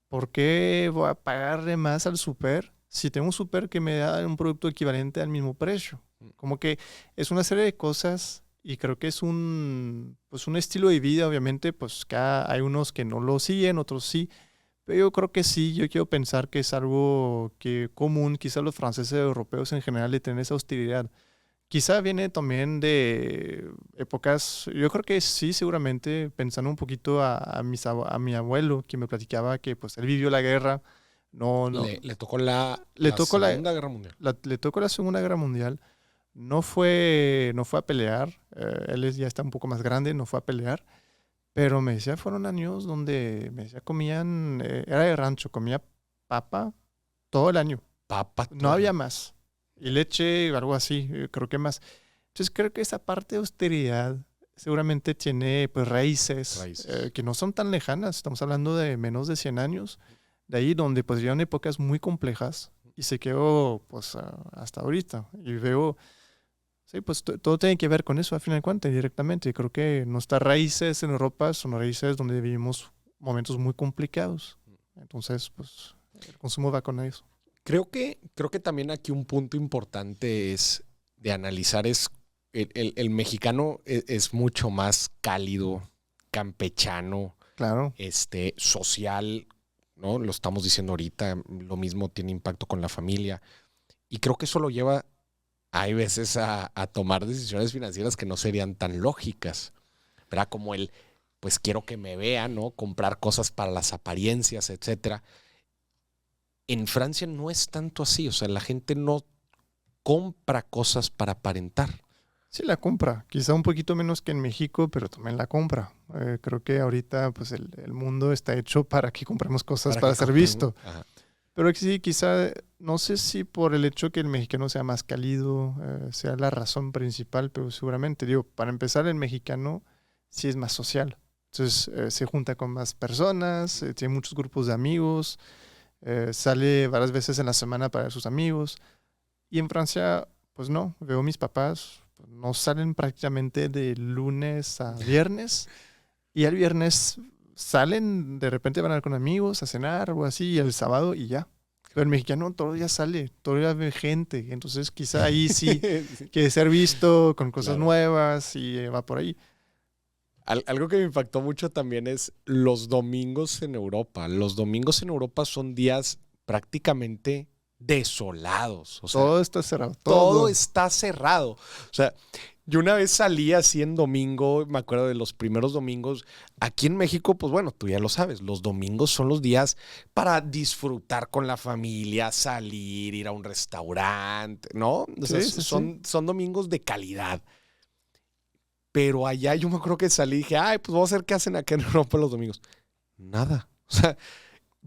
¿Por qué voy a pagarle más al súper si tengo un súper que me da un producto equivalente al mismo precio? Como que es una serie de cosas Y creo que es pues un estilo de vida, obviamente, pues hay unos que no lo siguen, otros sí. Pero yo creo que sí, yo quiero pensar que es algo que común, quizá los franceses europeos en general, de tener esa austeridad. Quizá viene también de épocas, yo creo que sí, seguramente, pensando un poquito a mi abuelo, que me platicaba que pues él vivió la guerra, Le tocó la le tocó Segunda Guerra Mundial. le tocó la Segunda Guerra Mundial, no fue a pelear, ya está un poco más grande, no fue a pelear, pero me decía, fueron años donde me decía, comían, era de rancho, comía papa todo el año, Papa. no había más. Y leche, algo así, creo que más. Entonces creo que esa parte de austeridad seguramente tiene pues raíces. Que no son tan lejanas. Estamos hablando de menos de 100 años. De ahí donde pues vieron épocas muy complejas y se quedó pues hasta ahorita. Y veo, sí, pues todo tiene que ver con eso a fin de cuentas directamente. Y creo que nuestras raíces en Europa son raíces donde vivimos momentos muy complicados. Entonces pues el consumo va con eso. Creo que también aquí un punto importante es de analizar es el mexicano es mucho más cálido, campechano, Claro. Social, ¿no? Lo estamos diciendo ahorita, lo mismo tiene impacto con la familia. Y creo que eso lo lleva, hay veces, a tomar decisiones financieras que no serían tan lógicas, ¿verdad? Como pues quiero que me vean, ¿no? Comprar cosas para las apariencias, etcétera. En Francia no es tanto así, o sea, la gente no compra cosas para aparentar. Sí, la compra, quizá un poquito menos que en México, pero también la compra. Creo que ahorita pues el mundo está hecho para que compremos cosas para ser visto. Ajá. Pero sí, quizá, no sé si por el hecho que el mexicano sea más cálido, sea la razón principal, pero seguramente, digo, para empezar, el mexicano sí es más social. Entonces, se junta con más personas, tiene muchos grupos de amigos, sale varias veces en la semana para ver sus amigos. Y en Francia, pues no, veo mis papás, no salen prácticamente de lunes a viernes. Y el viernes salen, de repente van a ir con amigos a cenar o así, y el sábado y ya. Pero el mexicano todo el día sale, todo el día ve gente. Entonces quizá ahí sí quiere ser visto con cosas nuevas y va por ahí. Algo que me impactó mucho también es los domingos en Europa. Los domingos en Europa son días prácticamente desolados. O sea, todo está cerrado. Todo está cerrado. O sea, yo una vez salí así en domingo, me acuerdo de los primeros domingos. Aquí en México, pues bueno, tú ya lo sabes, los domingos son los días para disfrutar con la familia, salir, ir a un restaurante, ¿no? O sea, son domingos de calidad. Pero allá yo me acuerdo que salí y dije, ay, pues vamos a ver qué hacen acá en Europa los domingos. Nada. O sea,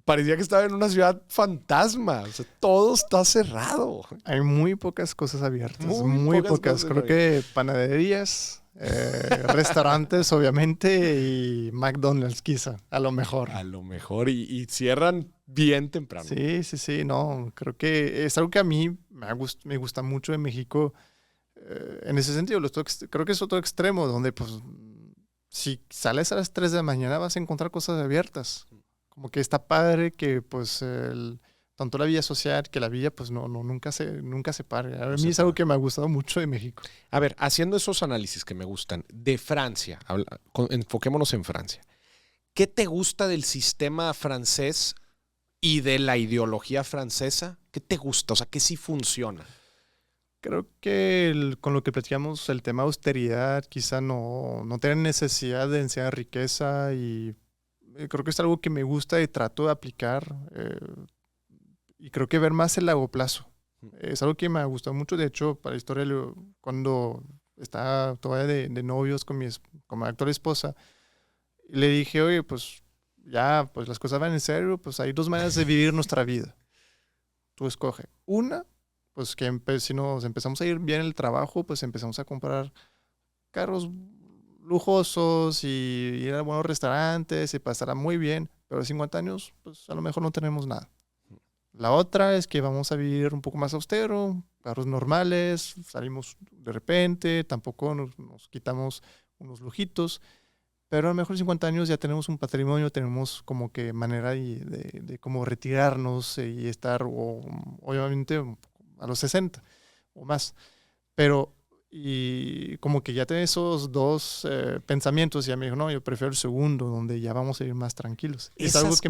parecía que estaba en una ciudad fantasma. O sea, todo está cerrado. Hay muy pocas cosas abiertas. Muy pocas. Creo que panaderías, restaurantes, obviamente, y McDonald's quizá, a lo mejor. A lo mejor. Y cierran bien temprano. Sí. No, creo que es algo que a mí me gusta mucho de México. En ese sentido, creo que es otro extremo donde, pues, si sales a las 3 de la mañana vas a encontrar cosas abiertas. Como que está padre que, pues, tanto la vida social que la vida, pues, nunca se pare. A mí es algo que me ha gustado mucho de México. A ver, haciendo esos análisis que me gustan, de Francia, enfoquémonos en Francia. ¿Qué te gusta del sistema francés y de la ideología francesa? ¿Qué te gusta? O sea, ¿qué sí funciona? Creo que con lo que platicamos, el tema de austeridad, quizá no tienen necesidad de enseñar riqueza y creo que es algo que me gusta y trato de aplicar y creo que ver más el largo plazo. Es algo que me ha gustado mucho. De hecho, para la historia, cuando estaba todavía de novios con mi actual esposa, le dije, oye, pues ya, pues las cosas van en serio, pues hay 2 maneras de vivir nuestra vida. Tú escoge. Una, pues que si nos empezamos a ir bien en el trabajo, pues empezamos a comprar carros lujosos y ir a buenos restaurantes y pasará muy bien, pero a 50 años, pues a lo mejor no tenemos nada. La otra es que vamos a vivir un poco más austero, carros normales, salimos de repente, tampoco nos quitamos unos lujitos, pero a lo mejor 50 años ya tenemos un patrimonio, tenemos como que manera de cómo retirarnos y estar, obviamente, a los 60 o más. Pero Y como que ya tenía esos dos pensamientos, y ya me dijo, no, yo prefiero el segundo, donde ya vamos a ir más tranquilos. Es algo que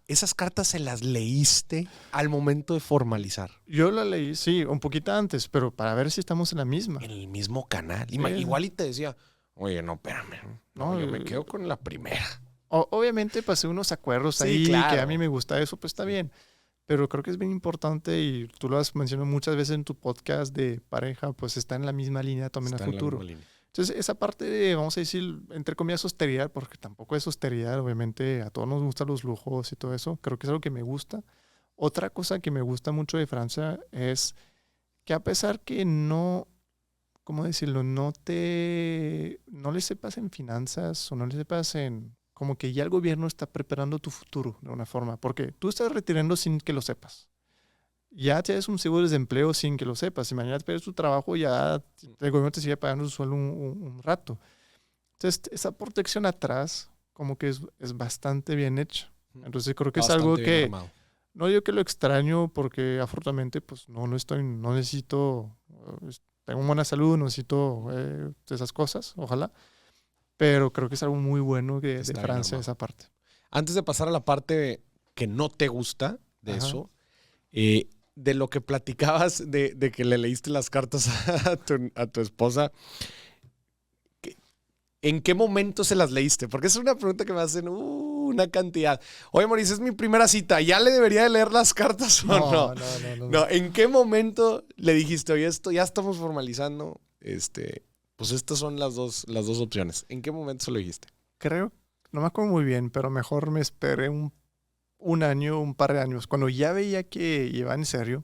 ¿Esas cartas se las leíste al momento de formalizar? Yo la leí, sí, un poquito antes, pero para ver si estamos en la misma. En el mismo canal. Igual y te decía, oye, no, espérame. No, yo me quedo con la primera. Obviamente pasé unos acuerdos ahí, claro, que a mí me gusta eso, pues está bien. Pero creo que es bien importante, y tú lo has mencionado muchas veces en tu podcast de pareja, pues está en la misma línea también a futuro. Entonces, esa parte de, vamos a decir, entre comillas, austeridad, porque tampoco es austeridad, obviamente a todos nos gustan los lujos y todo eso, creo que es algo que me gusta. Otra cosa que me gusta mucho de Francia es que a pesar que no, ¿cómo decirlo? No le sepas en finanzas o no le sepas en... Como que ya el gobierno está preparando tu futuro de una forma, porque tú estás retirando sin que lo sepas. Ya tienes un seguro de desempleo sin que lo sepas. Si mañana pierdes tu trabajo, ya el gobierno te sigue pagando su sueldo un rato. Entonces, esa protección atrás como que es bastante bien hecha. Entonces, creo que bastante es algo que... Armado. No digo que lo extraño, porque afortunadamente pues no necesito... tengo buena salud, no necesito esas cosas, ojalá. Pero creo que es algo muy bueno de Francia, esa parte. Antes de pasar a la parte que no te gusta de eso, de lo que platicabas de que le leíste las cartas a tu esposa, ¿en qué momento se las leíste? Porque es una pregunta que me hacen una cantidad. Oye, Mauricio, es mi primera cita. ¿Ya le debería de leer las cartas o no? No. ¿En qué momento le dijiste, oye, esto ya estamos formalizando? Pues estas son las dos opciones. ¿En qué momento se lo dijiste? Creo, no me acuerdo muy bien, pero mejor me esperé un año, un par de años, cuando ya veía que iba en serio.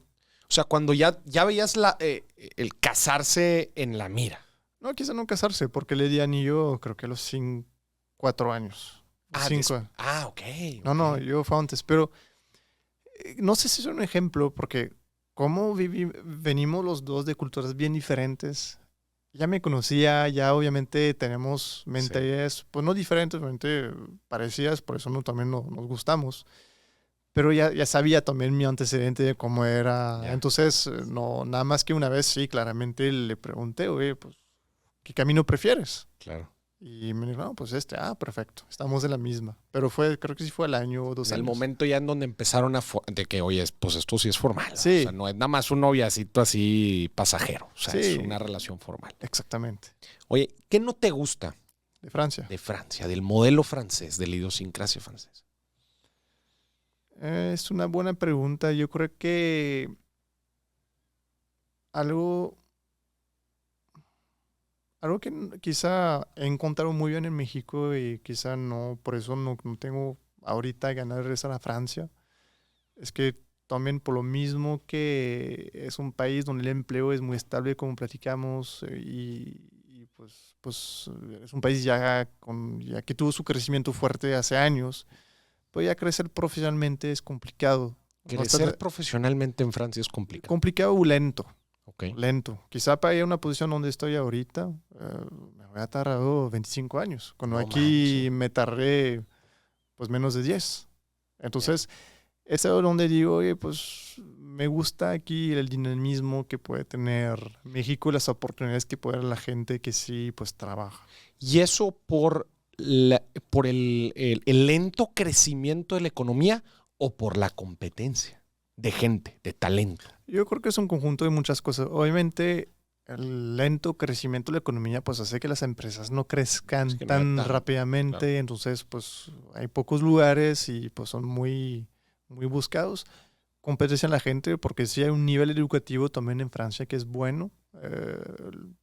O sea, cuando ya veías el casarse en la mira. No, quizá no casarse, porque le di anillo creo que a los 4 años. Ok. No, yo fue antes, pero no sé si es un ejemplo, porque como venimos los dos de culturas bien diferentes. Ya me conocía, ya obviamente tenemos mentalidades, pues no diferentes, obviamente parecidas, por eso también nos gustamos. Pero ya sabía también mi antecedente de cómo era. Yeah. Entonces, no, nada más que una vez, sí, claramente le pregunté, oye, pues, ¿qué camino prefieres? Claro. Y me dijo, no, pues perfecto, estamos en la misma. Pero creo que sí fue al año o 2 años. El momento ya en donde empezaron de que, oye, pues esto sí es formal. Sí. O sea, no es nada más un noviacito así pasajero. O sea, es una relación formal. Exactamente. Oye, ¿qué no te gusta? De Francia. De Francia, del modelo francés, de la idiosincrasia francesa. Es una buena pregunta. Yo creo que algo que quizá he encontrado muy bien en México, y quizá no, por eso no tengo ahorita ganas de regresar a Francia, es que también por lo mismo que es un país donde el empleo es muy estable, como platicamos, y pues es un país ya que tuvo su crecimiento fuerte hace años, pues ya crecer profesionalmente es complicado. Crecer profesionalmente en Francia es complicado. Complicado o lento. Okay. Lento. Quizá para ir a una posición donde estoy ahorita, me voy a tardar 25 años. Cuando aquí me tardé pues menos de 10. Entonces, es donde digo, oye, pues me gusta aquí el dinamismo que puede tener México y las oportunidades que puede dar la gente que sí pues trabaja. Y eso por el lento crecimiento de la economía o por la competencia de gente, de talento. Yo creo que es un conjunto de muchas cosas. Obviamente, el lento crecimiento de la economía pues hace que las empresas no crezcan tan rápidamente. Claro. Entonces, pues hay pocos lugares y pues son muy, muy buscados. Competencia en la gente, porque sí hay un nivel educativo también en Francia que es bueno.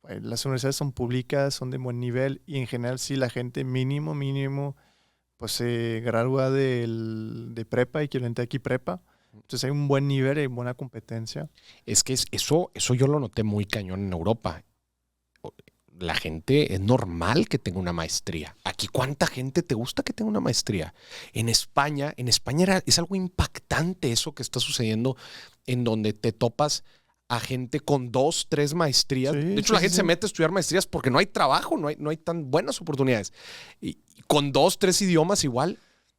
Las universidades son públicas, son de buen nivel, y en general sí la gente mínimo pues se gradúa de prepa y quiere entrar aquí prepa. Entonces hay un buen nivel y buena competencia. Es que eso yo lo noté muy cañón en Europa. La gente, es normal que tenga una maestría. Aquí, ¿cuánta gente te gusta que tenga una maestría? En España es algo impactante eso que está sucediendo, en donde te topas a gente con 2, 3 maestrías. Sí, de hecho, la gente se mete a estudiar maestrías porque no hay trabajo, no hay tan buenas oportunidades. Y con 2, 3 idiomas igual,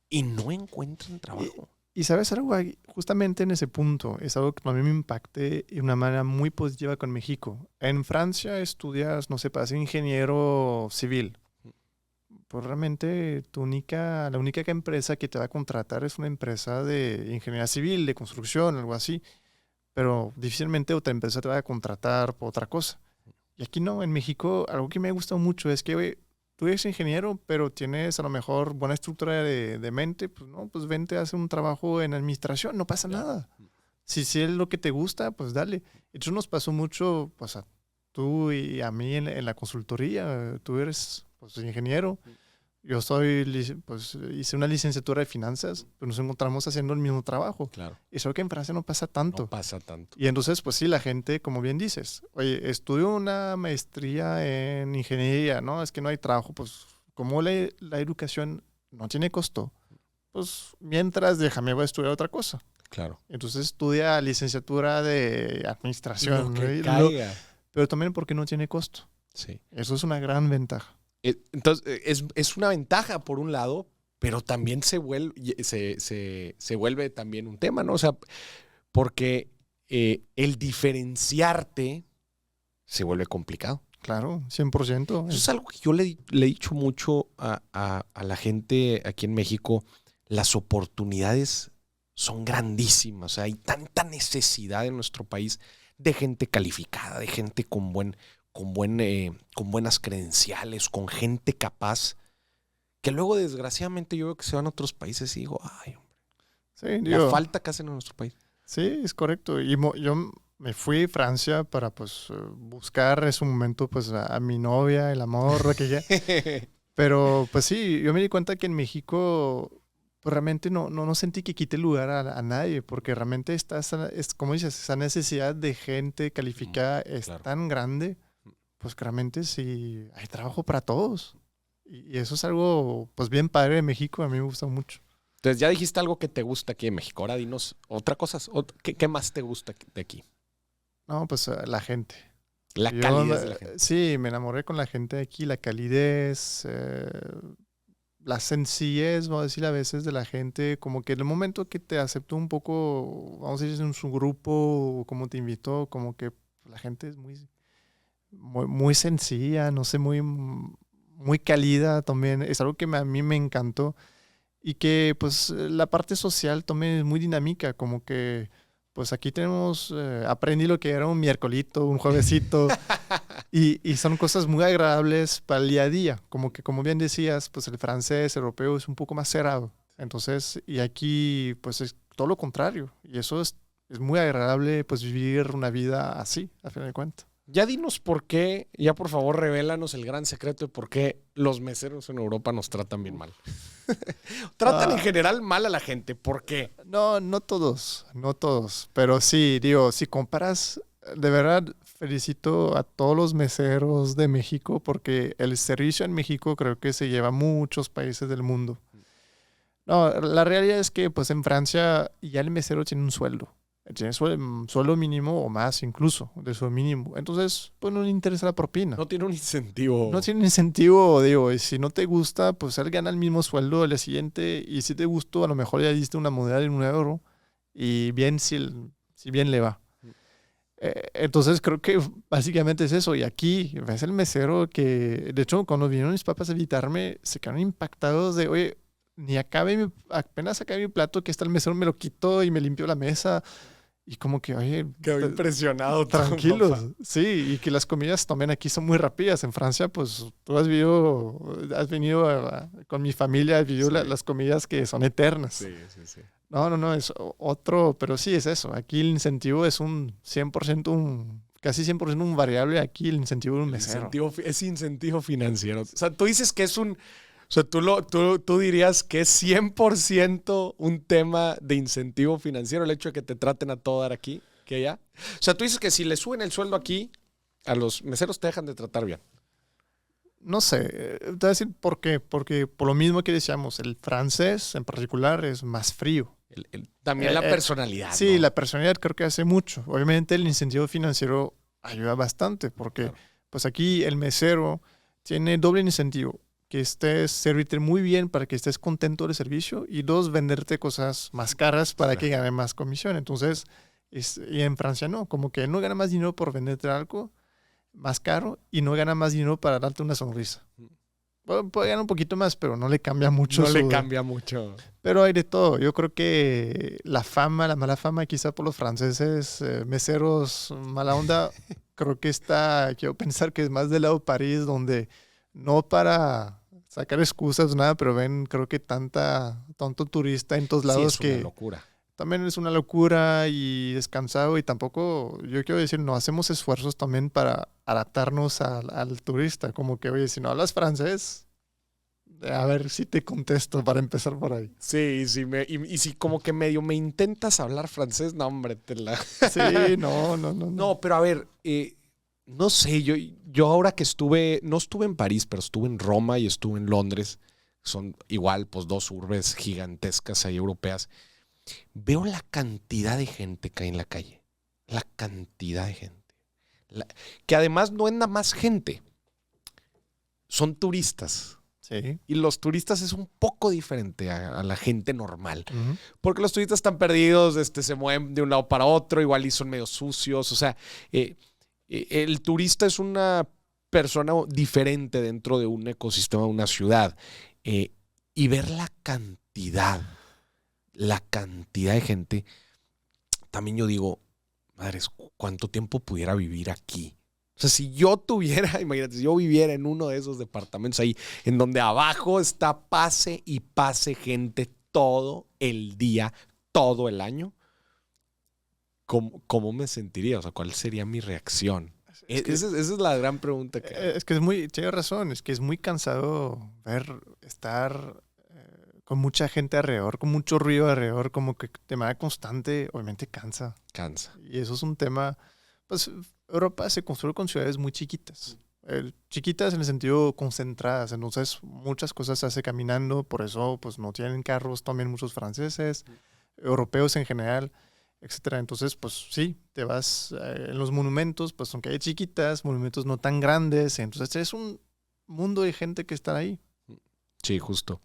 y no encuentran trabajo. Y sabes algo, justamente en ese punto, es algo que a mí me impacté de una manera muy positiva con México. En Francia estudias, no sé, para ser ingeniero civil. Pues realmente la única empresa que te va a contratar es una empresa de ingeniería civil, de construcción, algo así. Pero difícilmente otra empresa te va a contratar por otra cosa. Y aquí no, en México, algo que me ha gustado mucho es que, güey, tú eres ingeniero, pero tienes a lo mejor buena estructura de mente, pues no, pues vente a hacer un trabajo en administración, no pasa nada. Si es lo que te gusta, pues dale. Eso nos pasó mucho, pues a tú y a mí en la consultoría. Tú eres, pues, ingeniero. Yo pues hice una licenciatura de finanzas, pues nos encontramos haciendo el mismo trabajo. Claro. Y eso que en Francia no pasa tanto. No pasa tanto. Y entonces, pues sí, la gente, como bien dices, oye, estudio una maestría en ingeniería, ¿no? Es que no hay trabajo. Pues como la educación no tiene costo, pues mientras déjame voy a estudiar otra cosa. Claro. Entonces estudia licenciatura de administración. Lo que ¿no? caiga. Pero también porque no tiene costo. Sí. Eso es una gran ventaja. Entonces, es una ventaja por un lado, pero también se vuelve también un tema, ¿no? O sea, porque el diferenciarte se vuelve complicado. Claro, 100%. Eso es algo que yo le he dicho mucho a la gente aquí en México. Las oportunidades son grandísimas. O sea, hay tanta necesidad en nuestro país de gente calificada, de gente con buenas credenciales, con gente capaz, que luego desgraciadamente yo veo que se van a otros países y digo, ay, hombre, sí, la falta que hacen en nuestro país. Sí, es correcto. Y yo me fui a Francia para pues buscar en su momento pues a mi novia, el amor, aquella. Pero pues sí, yo me di cuenta que en México pues realmente no sentí que quite lugar a nadie, porque realmente como dices, esa necesidad de gente calificada es claro. tan grande, pues que realmente sí hay trabajo para todos. Y eso es algo pues bien padre de México, a mí me gusta mucho. Entonces ya dijiste algo que te gusta aquí en México. Ahora dinos otra cosa. ¿Qué más te gusta de aquí? No, pues la gente. La calidez de la gente. Sí, me enamoré con la gente de aquí, la calidez, la sencillez, vamos a decir a veces, de la gente, como que en el momento que te aceptó un poco, vamos a decir, en su grupo, como te invitó, como que la gente es muy sencilla, no sé, muy cálida también. Es algo que a mí me encantó. Y que pues la parte social también es muy dinámica, como que pues aquí aprendí lo que era un miércolito, un juevesito, y son cosas muy agradables para el día a día, como que como bien decías, pues el francés europeo es un poco más cerrado, entonces, y aquí pues es todo lo contrario, y eso es muy agradable pues vivir una vida así, a fin de cuentas. Ya dinos por qué, ya por favor revélanos el gran secreto de por qué los meseros en Europa nos tratan bien mal. Tratan en general mal a la gente, ¿por qué? No todos, pero sí, digo, si comparas, de verdad felicito a todos los meseros de México porque el servicio en México creo que se lleva a muchos países del mundo. No, la realidad es que pues en Francia ya el mesero tiene un sueldo. Tiene sueldo mínimo o más incluso de su mínimo. Entonces, pues no le interesa la propina. No tiene un incentivo. No tiene incentivo, digo. Y si no te gusta, pues él gana el mismo sueldo al día siguiente. Y si te gustó, a lo mejor ya diste una moneda de €1. Y bien, si bien le va. Entonces, creo que básicamente es eso. Y aquí ves el mesero que, de hecho, cuando vinieron mis papás a visitarme, se quedaron impactados de, oye, apenas acabé mi plato, que está el mesero, me lo quitó y me limpió la mesa. Y como que, oye, quedó impresionado. Tranquilos. Sí, y que las comidas también aquí son muy rápidas. En Francia, pues tú has venido con mi familia, has vivido las comidas que son eternas. Sí. No, es otro, pero sí es eso. Aquí el incentivo es un 100%, casi 100% un variable. Aquí el incentivo de un mesero. Es incentivo financiero. O sea, tú dices que es un... O sea, tú dirías que es 100% un tema de incentivo financiero el hecho de que te traten a todo dar aquí, que allá. O sea, tú dices que si le suben el sueldo aquí, a los meseros te dejan de tratar bien. No sé, te voy a decir por qué. Porque por lo mismo que decíamos, el francés en particular es más frío. También la personalidad. Sí, ¿no? La personalidad creo que hace mucho. Obviamente el incentivo financiero ayuda bastante porque pues aquí el mesero tiene doble incentivo. que estés servirte muy bien para que estés contento del servicio y dos, venderte cosas más caras para que gane más comisión. Entonces, y en Francia no, como que no gana más dinero por venderte algo más caro y no gana más dinero para darte una sonrisa. Puede ganar un poquito más, pero no le cambia mucho. No le cambia mucho. Pero hay de todo. Yo creo que la mala fama quizá por los franceses, meseros, mala onda, quiero pensar que es más del lado de París, donde no para sacar excusas, nada, pero creo que tanto turista en todos lados sí, es una locura. También es una locura y descansado y tampoco, yo quiero decir, no hacemos esfuerzos también para adaptarnos al turista, como que, oye, si no hablas francés, a ver si te contesto para empezar por ahí. Sí, y si como que medio me intentas hablar francés, no, hombre, Sí, no. No, pero a ver, no sé, yo ahora que no estuve en París, pero estuve en Roma y estuve en Londres, son igual, pues 2 urbes gigantescas ahí europeas. Veo la cantidad de gente que hay en la calle. La cantidad de gente. Que además no es nada más gente. Son turistas. Sí. Y los turistas es un poco diferente a la gente normal. Uh-huh. Porque los turistas están perdidos, se mueven de un lado para otro, igual y son medio sucios. O sea, el turista es una persona diferente dentro de un ecosistema de una ciudad. Y ver la cantidad de gente, también yo digo, madres, ¿cuánto tiempo pudiera vivir aquí? O sea, si yo tuviera, imagínate, si yo viviera en uno de esos departamentos ahí, en donde abajo está pase y pase gente todo el día, todo el año, ¿cómo me sentiría? O sea, ¿cuál sería mi reacción? Esa es la gran pregunta. Es que tienes razón, es que es muy cansado estar con mucha gente alrededor, con mucho ruido alrededor, como que de manera constante, obviamente cansa. Y eso es un tema, pues Europa se construye con ciudades muy chiquitas. Chiquitas en el sentido concentradas, entonces muchas cosas se hace caminando, por eso pues no tienen carros también muchos franceses, europeos en general, etcétera. Entonces pues sí, te vas en los monumentos, pues aunque hay chiquitas, monumentos no tan grandes, entonces es un mundo de gente que está ahí. Sí, justo.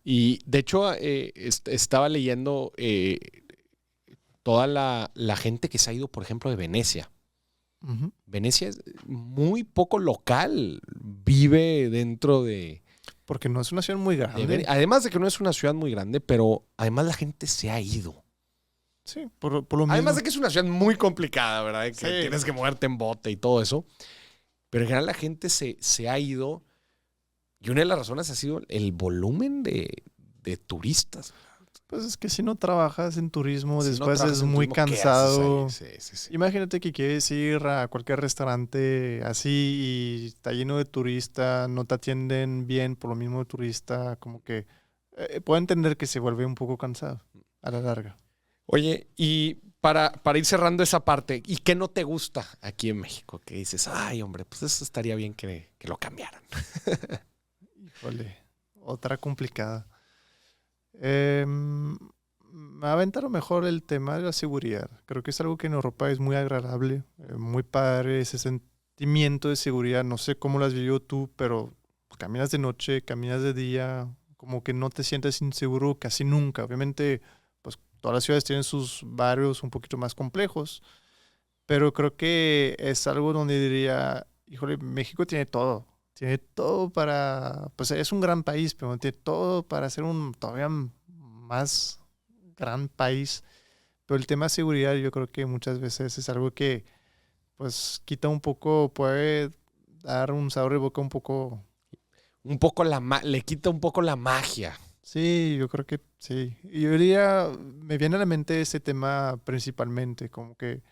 Y de hecho estaba leyendo toda la gente que se ha ido, por ejemplo, de Venecia. Uh-huh. Venecia es muy poco local, vive dentro de... Porque no es una ciudad muy grande. Además de que no es una ciudad muy grande, pero además la gente se ha ido. Sí, por lo mismo. Además de que es una ciudad muy complicada, ¿verdad? Que sí, tienes que moverte en bote y todo eso. Pero en general la gente se ha ido. Y una de las razones ha sido el volumen de turistas. Pues es que si no trabajas en turismo, si después no es muy turismo, cansado. Sí. Imagínate que quieres ir a cualquier restaurante así y está lleno de turistas, no te atienden bien por lo mismo de turista, como que puedo entender que se vuelve un poco cansado a la larga. Oye, y para ir cerrando esa parte, ¿y qué no te gusta aquí en México? Que dices, ay, hombre, pues eso estaría bien que lo cambiaran. Híjole, otra complicada. Me aventaron mejor el tema de la seguridad. Creo que es algo que en Europa es muy agradable, muy padre, ese sentimiento de seguridad. No sé cómo lo has vivido tú, pero caminas de noche, caminas de día, como que no te sientes inseguro casi nunca. Obviamente, pues todas las ciudades tienen sus barrios un poquito más complejos, pero creo que es algo donde diría, híjole, México tiene todo. Tiene todo para, pues es un gran país, pero tiene todo para ser un todavía más gran país. Pero el tema de seguridad yo creo que muchas veces es algo que pues quita un poco, puede dar un sabor de boca un poco... le quita un poco la magia. Sí, yo creo que sí. Y yo diría, me viene a la mente ese tema principalmente, como que,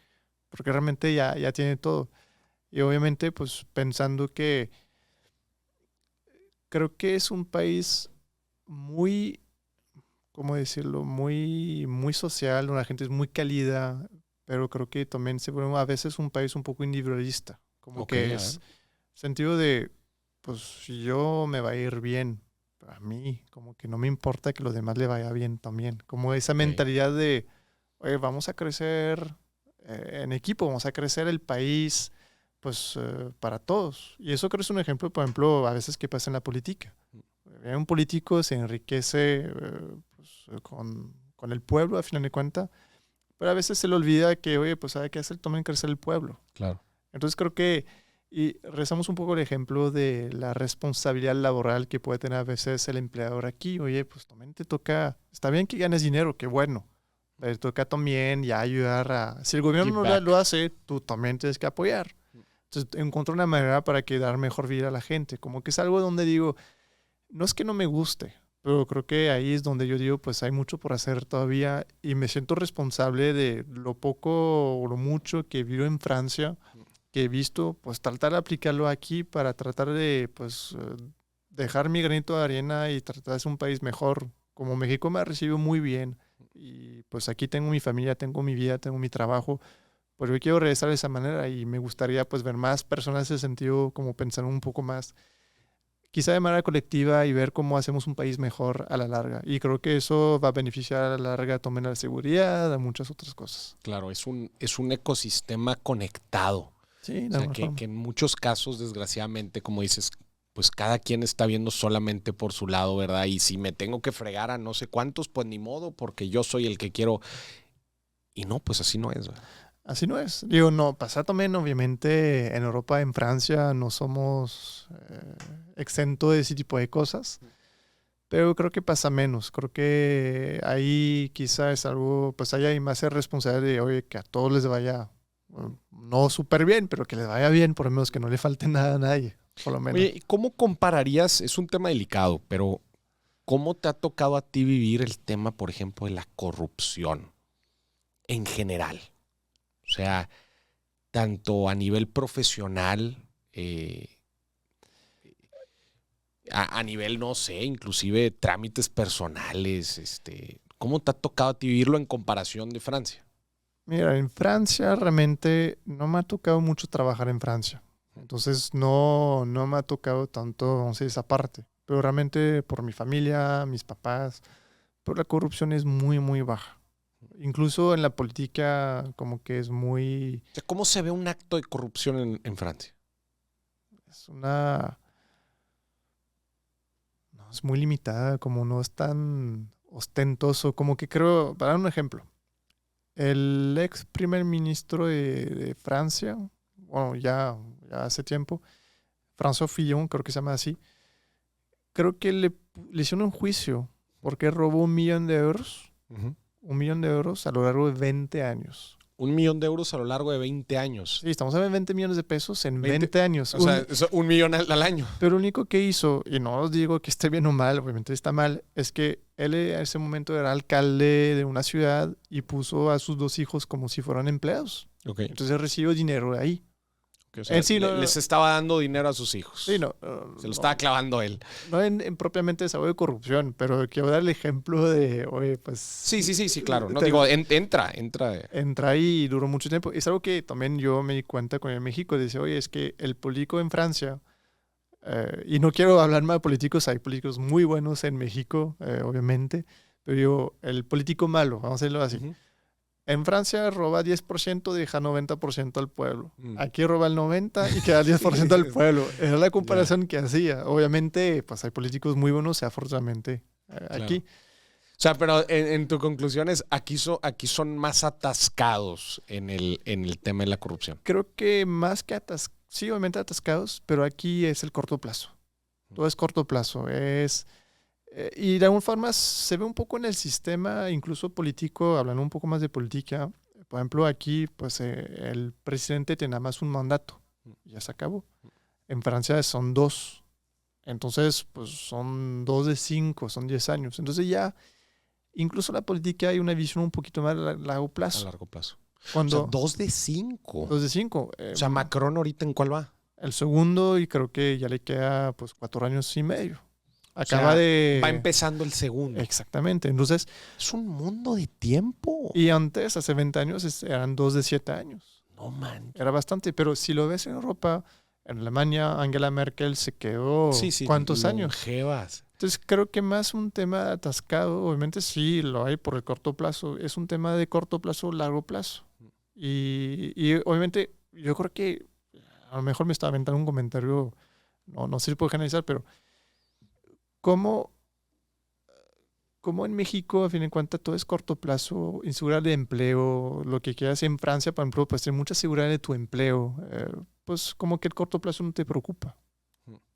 porque realmente ya tiene todo. Y obviamente pues pensando que creo que es un país muy, ¿cómo decirlo? Muy, muy social, donde la gente es muy cálida, pero creo que también se vuelve a veces un país un poco individualista. Como que es sentido de, pues si yo me va a ir bien, a mí, como que no me importa que los demás le vaya bien también. Como esa mentalidad de, oye, vamos a crecer en equipo, vamos a crecer el país, pues para todos. Y eso creo que es un ejemplo, por ejemplo, a veces que pasa en la política. Viene un político, se enriquece pues, con el pueblo, a final de cuentas, pero a veces se le olvida que, oye, pues hay que hacer también crecer el pueblo. Claro. Entonces creo que, y rezamos un poco el ejemplo de la responsabilidad laboral que puede tener a veces el empleador aquí. Oye, pues también te toca, está bien que ganes dinero, qué bueno. Te toca también ya ayudar a, si el gobierno no lo hace, tú también tienes que apoyar. Entonces encuentro una manera para que dar mejor vida a la gente. Como que es algo donde digo, no es que no me guste, pero creo que ahí es donde yo digo, pues hay mucho por hacer todavía y me siento responsable de lo poco o lo mucho que vivo en Francia, que he visto, pues tratar de aplicarlo aquí para tratar de, pues, dejar mi granito de arena y tratar de ser un país mejor. Como México me ha recibido muy bien y pues aquí tengo mi familia, tengo mi vida, tengo mi trabajo, pues yo quiero regresar de esa manera y me gustaría pues ver más personas en ese sentido, como pensar un poco más quizá de manera colectiva y ver cómo hacemos un país mejor a la larga. Y creo que eso va a beneficiar a la larga también a la seguridad, a muchas otras cosas. Claro, es un ecosistema conectado. Sí, o sea, que en muchos casos, desgraciadamente, como dices, pues cada quien está viendo solamente por su lado, ¿verdad? Y si me tengo que fregar a no sé cuántos, pues ni modo, porque yo soy el que quiero. Y no, pues así no es, ¿verdad? Así no es. Digo, no, pasa también, obviamente, en Europa, en Francia, no somos exentos de ese tipo de cosas, pero creo que pasa menos. Creo que ahí quizá es algo, pues ahí hay más responsabilidad de, oye, que a todos les vaya, no súper bien, pero que les vaya bien, por lo menos que no le falte nada a nadie, por lo menos. Oye, ¿cómo compararías? Es un tema delicado, pero ¿cómo te ha tocado a ti vivir el tema, por ejemplo, de la corrupción en general? O sea, tanto a nivel profesional, a nivel, no sé, inclusive trámites personales. ¿Cómo te ha tocado a ti vivirlo en comparación de Francia? Mira, en Francia realmente no me ha tocado mucho trabajar en Francia. Entonces no me ha tocado tanto, vamos a decir, esa parte. Pero realmente por mi familia, mis papás, pero la corrupción es muy, muy baja. Incluso en la política como que es muy... O sea, ¿cómo se ve un acto de corrupción en Francia? Es una... No, es muy limitada, como no es tan ostentoso. Como que creo, para dar un ejemplo, el ex primer ministro de Francia, bueno, ya hace tiempo, François Fillon, creo que se llama así, creo que le hicieron un juicio porque robó 1 millón de euros. Uh-huh. 1 millón de euros a lo largo de 20 años. 1 millón de euros a lo largo de 20 años. Sí, estamos hablando de 20 millones de pesos en 20 años. O sea, 1 millón al año. Pero lo único que hizo, y no os digo que esté bien o mal, obviamente está mal, es que él en ese momento era alcalde de una ciudad y puso a sus 2 hijos como si fueran empleados. Okay. Entonces recibió dinero de ahí. O sea, sí, les estaba dando dinero a sus hijos. Sí, se lo estaba clavando él. No en propiamente desarrollo de corrupción, pero quiero dar el ejemplo de, oye, pues... Sí, claro. No digo, entra. Entra ahí y duró mucho tiempo. Es algo que también yo me di cuenta con el México. Dice, oye, es que el político en Francia, y no quiero hablar mal de políticos, hay políticos muy buenos en México, obviamente, pero yo, el político malo, vamos a decirlo así. Uh-huh. En Francia roba 10%, deja 90% al pueblo. Aquí roba el 90% y queda 10% al pueblo. Era la comparación que hacía. Obviamente, pues hay políticos muy buenos, afortunadamente, aquí. Claro. O sea, pero en tu conclusión es, aquí son más atascados en el tema de la corrupción. Creo que más que atascados, sí, obviamente atascados, pero aquí es el corto plazo. Todo es corto plazo. Y de alguna forma se ve un poco en el sistema, incluso político, hablando un poco más de política. Por ejemplo, aquí pues el presidente tiene nada más un mandato. Ya se acabó. En Francia son 2. Entonces, pues son 2 de 5, son 10 años. Entonces ya, incluso la política hay una visión un poquito más a largo plazo. A largo plazo. Cuando, o sea, 2 de 5. 2 de 5. O sea, Macron ahorita ¿en cuál va? El segundo, y creo que ya le queda pues 4 años y medio. Acaba va empezando el segundo. Exactamente. Entonces, es un mundo de tiempo. Y antes, hace 20 años, eran 2 de 7 años. No, man. Era bastante. Pero si lo ves en Europa, en Alemania, Angela Merkel se quedó ¿cuántos años? Longevas. Entonces, creo que más un tema atascado, obviamente sí lo hay por el corto plazo, es un tema de corto plazo, largo plazo. Y obviamente, yo creo que a lo mejor me estaba aventando un comentario, no sé si puedo generalizar, pero ¿Cómo en México, a fin de cuentas, todo es corto plazo, inseguridad de empleo, lo que quieras en Francia, por ejemplo, pues tener mucha seguridad de tu empleo, pues como que el corto plazo no te preocupa.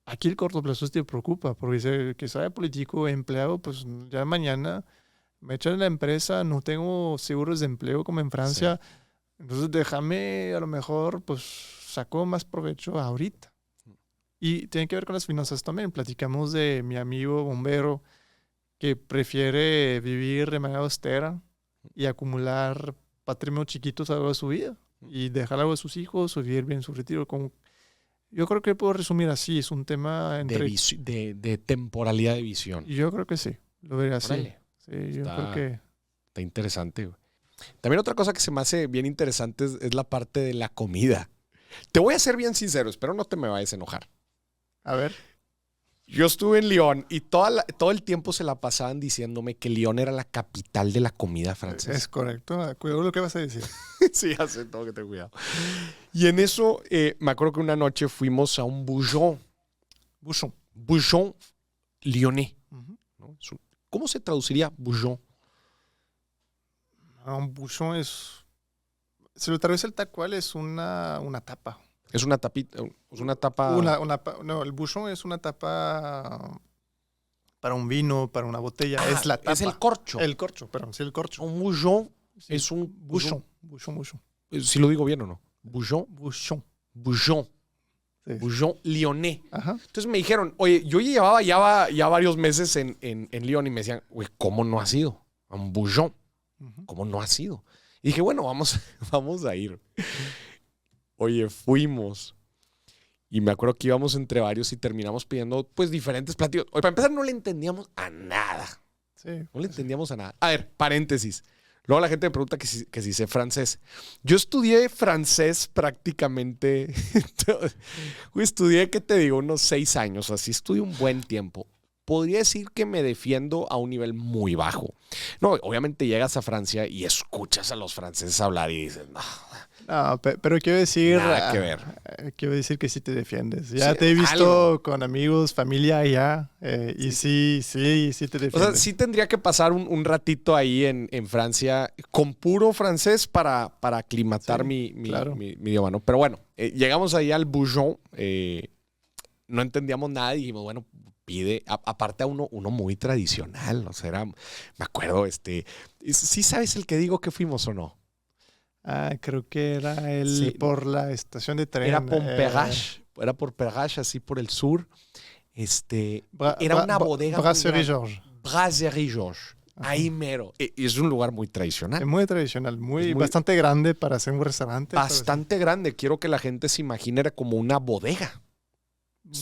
Aquí el corto plazo te preocupa, porque dice que sea político, empleado, pues ya mañana me echan de la empresa, no tengo seguros de empleo como en Francia, sí. Entonces déjame, a lo mejor, pues saco más provecho ahorita. Y tiene que ver con las finanzas también. Platicamos de mi amigo bombero que prefiere vivir de manera austera y acumular patrimonio chiquitos a lo largo de su vida y dejar algo de sus hijos o vivir bien su retiro. Yo creo que puedo resumir así. Es un tema de temporalidad de visión. Yo creo que sí. Lo vería así. Sí, yo creo que... Está interesante, güey. También otra cosa que se me hace bien interesante es la parte de la comida. Te voy a ser bien sincero, espero no te me vayas a enojar. A ver. Yo estuve en Lyon y todo el tiempo se la pasaban diciéndome que Lyon era la capital de la comida francesa. Es correcto. Cuidado lo que vas a decir. Sí, hace todo que ten cuidado. Y en eso, me acuerdo que una noche fuimos a un bouchon lyonnais. Uh-huh. ¿No? ¿Cómo se traduciría bouchon? Un bouchon es... Si lo traduce el tal cual, es una tapa. Es una tapita, es una tapa... No, el bouchon es una tapa para un vino, para una botella. Es la tapa. Es el corcho. El corcho, perdón, sí, el corcho. Un bouchon sí. Es un... Bouchon. Si lo digo bien o no. Bouchon. Sí. Bouchon lyonnais. Ajá. Entonces me dijeron, oye, yo llevaba ya varios meses en Lyon y me decían, güey, ¿cómo no has ido? A un bouchon. Uh-huh. ¿Cómo no has ido? Y dije, bueno, vamos a ir. Oye, fuimos. Y me acuerdo que íbamos entre varios y terminamos pidiendo, pues, diferentes platillos. Oye, para empezar, no le entendíamos a nada. Sí. No le entendíamos a nada. A ver, paréntesis. Luego la gente me pregunta que si sé francés. Yo estudié francés prácticamente. Estudié, ¿qué te digo? Unos 6 años. Así estudié un buen tiempo. Podría decir que me defiendo a un nivel muy bajo. No, obviamente llegas a Francia y escuchas a los franceses hablar y dices, no. No, pero quiero decir... Nada que ver. Quiero decir que sí te defiendes. Ya sí, te he visto algo. Con amigos, familia allá. Y sí te defiendes. O sea, sí tendría que pasar un ratito ahí en Francia con puro francés para aclimatar sí, mi claro. mi idioma, ¿no? Pero bueno, llegamos ahí al bouchon. No entendíamos nada y dijimos, bueno, pide, aparte a uno muy tradicional. O sea, era, me acuerdo, ¿sí sabes el que digo que fuimos o no? Creo que era sí, por la estación de tren. Era Pontperrache, era por Perrache, así por el sur. Era una bodega. Brasserie Georges. Brasserie Georges. Ahí mero. Y es un lugar muy tradicional. Es muy tradicional, bastante grande para ser un restaurante. Bastante grande. Quiero que la gente se imagine, era como una bodega.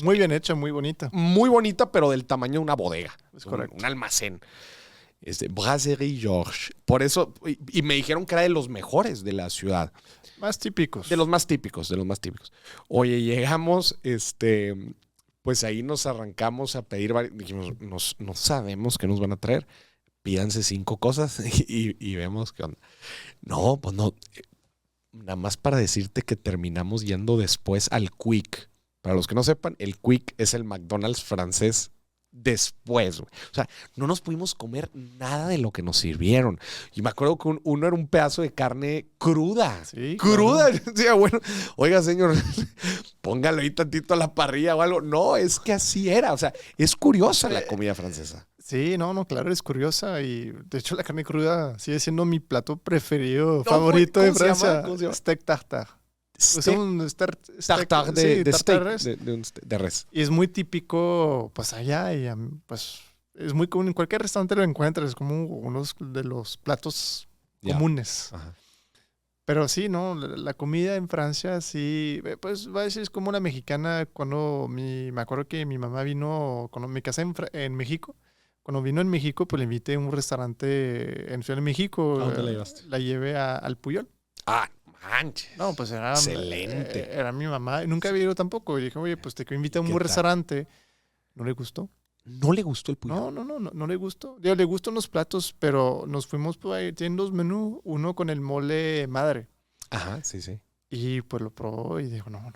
Muy bien hecha, muy bonita. Muy bonita, pero del tamaño de una bodega. Es correcto. Un almacén. Brasserie Georges. Por eso, y me dijeron que era de los mejores de la ciudad. Más típicos. De los más típicos. Oye, llegamos, pues ahí nos arrancamos a pedir, dijimos, no sabemos qué nos van a traer. Pídanse 5 cosas y vemos qué onda. No, pues no. Nada más para decirte que terminamos yendo después al Quick. Para los que no sepan, el Quick es el McDonald's francés después, güey. O sea, no nos pudimos comer nada de lo que nos sirvieron. Y me acuerdo que uno era un pedazo de carne cruda. Sí, cruda. Claro. Yo decía, bueno, oiga, señor, póngalo ahí tantito a la parrilla o algo. No, es que así era. O sea, es curiosa la comida francesa. Sí, no, claro, es curiosa. Y de hecho, la carne cruda sigue siendo mi plato preferido, favorito de Francia. ¿Cómo se llama? Steak tartare. Es un tartare de res. Y es muy típico, pues allá, y pues es muy común. En cualquier restaurante lo encuentras, es como uno de los platos comunes. Ajá. Pero sí, ¿no? La comida en Francia, sí, pues va a decir, es como una mexicana. Me acuerdo que mi mamá vino, cuando me casé en México, cuando vino en México, pues le invité a un restaurante en Ciudad de México. ¿A dónde la llevaste? La llevé al Puyol. Manches. No, pues era... Excelente. Era mi mamá. Nunca había ido tampoco. Y dije, oye, pues te invité a un buen restaurante. ¿No le gustó? ¿No le gustó el Puyol? No le gustó. Digo, le gustan los platos, pero nos fuimos por ahí. Tienen 2 menús. Uno con el mole madre. Ajá, sí. Y pues lo probó y dijo, no.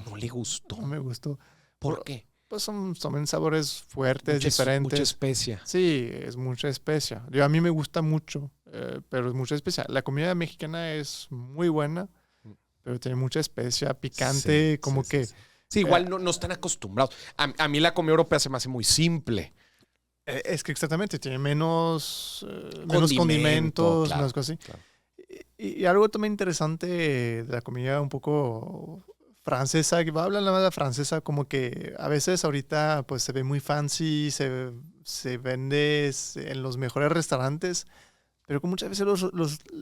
¿No le gustó? No me gustó. ¿Por qué? pues son sabores fuertes, diferentes. Mucha especia. Sí, es mucha especia. A mí me gusta mucho, pero es mucha especia. La comida mexicana es muy buena, pero tiene mucha especia, picante, Sí, igual no están acostumbrados. A mí la comida europea se me hace muy simple. Es que exactamente, tiene menos condimentos, claro, menos cosas así. Claro. Y algo también interesante de la comida un poco francesa, que va a hablar la más francesa, como que a veces ahorita pues se ve muy fancy, se vende en los mejores restaurantes, pero que muchas veces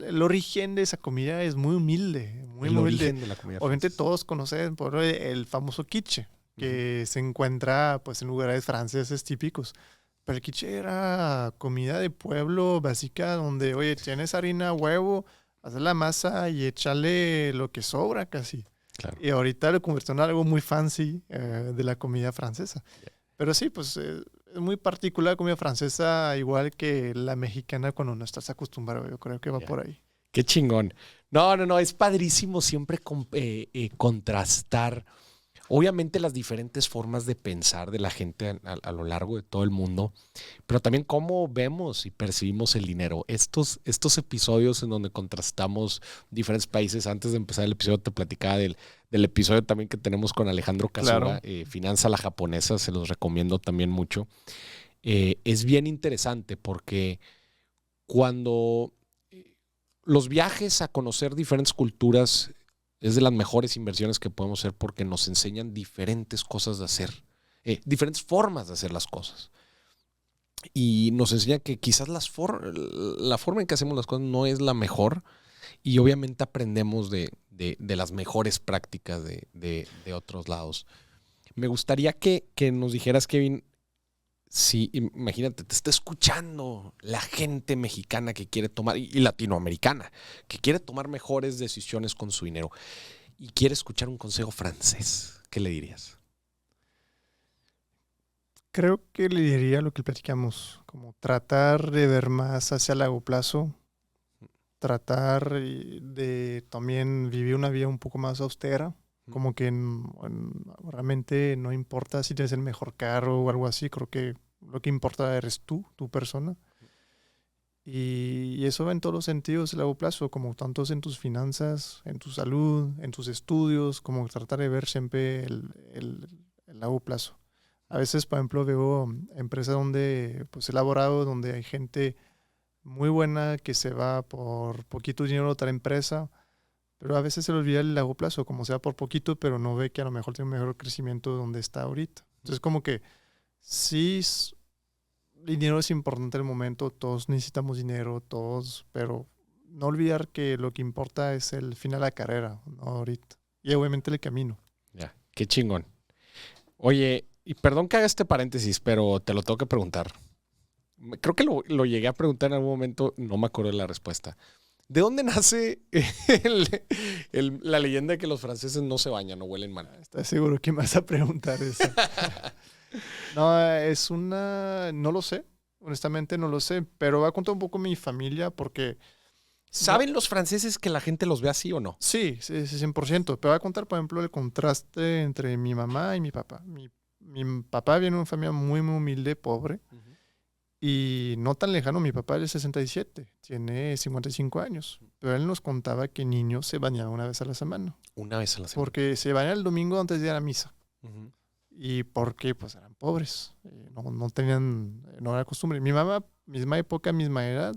el origen de esa comida es muy humilde, muy humilde. De la comida Obviamente francesa. todos conocen por el famoso quiche, que se encuentra pues en lugares franceses típicos. Pero el quiche era comida de pueblo básica donde, oye, tienes harina, huevo, hacer la masa y echarle lo que sobra casi. Claro. Y ahorita lo convirtió en algo muy fancy de la comida francesa. Yeah. Pero sí, pues es muy particular la comida francesa, igual que la mexicana cuando no estás acostumbrado. Yo creo que va por ahí. Qué chingón. No, es padrísimo siempre contrastar, obviamente, las diferentes formas de pensar de la gente a lo largo de todo el mundo, pero también cómo vemos y percibimos el dinero. Estos episodios en donde contrastamos diferentes países. Antes de empezar el episodio te platicaba del episodio también que tenemos con Alejandro Kazuga, Claro. Finanza a la Japonesa, se los recomiendo también mucho. Es bien interesante porque cuando los viajes a conocer diferentes culturas es de las mejores inversiones que podemos hacer porque nos enseñan diferentes cosas de hacer, diferentes formas de hacer las cosas. Y nos enseña que quizás la forma en que hacemos las cosas no es la mejor y obviamente aprendemos de las mejores prácticas de otros lados. Me gustaría que nos dijeras, Kevin, si imagínate, te está escuchando la gente mexicana que quiere tomar, y latinoamericana, que quiere tomar mejores decisiones con su dinero y quiere escuchar un consejo francés, ¿qué le dirías? Creo que le diría lo que platicamos, como tratar de ver más hacia el largo plazo, tratar de también vivir una vida un poco más austera, como que realmente no importa si tienes el mejor carro o algo así, creo que lo que importa eres tú, tu persona. Y eso va en todos los sentidos a largo plazo, como tantos en tus finanzas, en tu salud, en tus estudios, como tratar de ver siempre el largo plazo. A veces, por ejemplo, veo empresas donde pues he laborado, donde hay gente muy buena que se va por poquito dinero a otra empresa, pero a veces se le olvida el largo plazo, como sea por poquito, pero no ve que a lo mejor tiene un mejor crecimiento donde está ahorita. Entonces, como que sí, el dinero es importante en el momento, todos necesitamos dinero, todos, pero no olvidar que lo que importa es el final de la carrera, no ahorita. Y obviamente el camino. Ya, qué chingón. Oye, y perdón que haga este paréntesis, pero te lo tengo que preguntar. Creo que lo llegué a preguntar en algún momento, no me acuerdo de la respuesta. ¿De dónde nace la leyenda de que los franceses no se bañan o huelen mal? ¿Estás seguro que me vas a preguntar eso? No, no lo sé. Honestamente no lo sé. Pero voy a contar un poco mi familia porque... ¿Saben los franceses que la gente los ve así o no? Sí, 100%. Pero voy a contar, por ejemplo, el contraste entre mi mamá y mi papá. Mi papá viene de una familia muy, muy humilde, pobre. Y no tan lejano, mi papá es de 67, tiene 55 años. Pero él nos contaba que niños se bañaban una vez a la semana. Una vez a la semana. Porque se bañaban el domingo antes de ir a la misa. Y porque pues eran pobres. No era costumbre. Mi mamá, misma época, misma edad,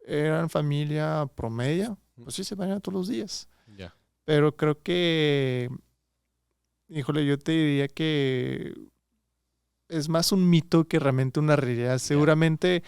eran familia promedia. Pues sí, se bañaban todos los días. Ya. Pero creo que, híjole, yo te diría que es más un mito que realmente una realidad. Seguramente,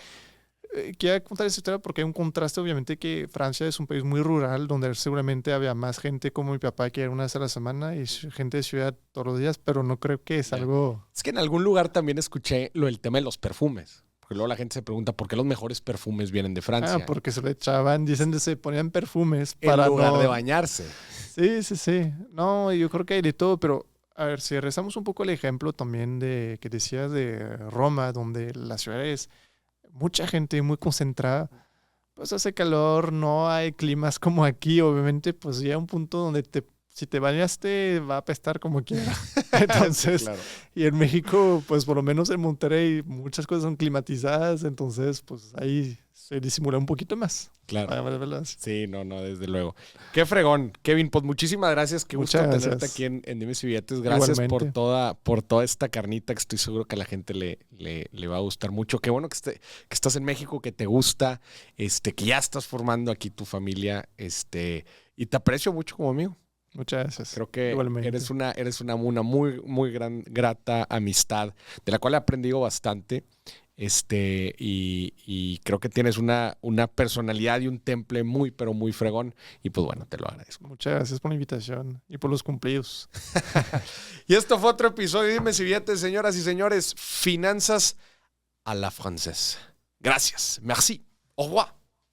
quiero contar esta historia porque hay un contraste, obviamente, que Francia es un país muy rural, donde seguramente había más gente como mi papá, que era una vez a la semana, y gente de ciudad todos los días, pero no creo que es algo... Es que en algún lugar también escuché el tema de los perfumes. Porque luego la gente se pregunta por qué los mejores perfumes vienen de Francia. porque se lo echaban, se ponían perfumes en para lugar de bañarse. Sí. No, yo creo que hay de todo, pero a ver, si rezamos un poco el ejemplo también de que decías de Roma, donde la ciudad es mucha gente muy concentrada, pues hace calor, no hay climas como aquí, obviamente, pues llega un punto donde si te bañaste va a apestar como quiera. Entonces, Claro. y en México, pues por lo menos en Monterrey muchas cosas son climatizadas, entonces pues ahí se disimula un poquito más. Claro. ¿Verdad? Sí, no, desde luego. Qué fregón. Kevin, pues muchísimas gracias. Qué gusto Muchas tenerte gracias. aquí en Dimes y Billetes. Gracias Igualmente. por toda esta carnita que estoy seguro que a la gente le va a gustar mucho. Qué bueno que estás en México, que te gusta, que ya estás formando aquí tu familia, y te aprecio mucho como amigo. Muchas gracias. Creo que Igualmente. eres una muy, muy grata amistad, de la cual he aprendido bastante. Y creo que tienes una personalidad y un temple muy, pero muy fregón. Y pues bueno, te lo agradezco. Muchas gracias por la invitación y por los cumplidos. Y esto fue otro episodio de Dime si Billetes, señoras y señores. Finanzas a la française. Gracias. Merci. Au revoir.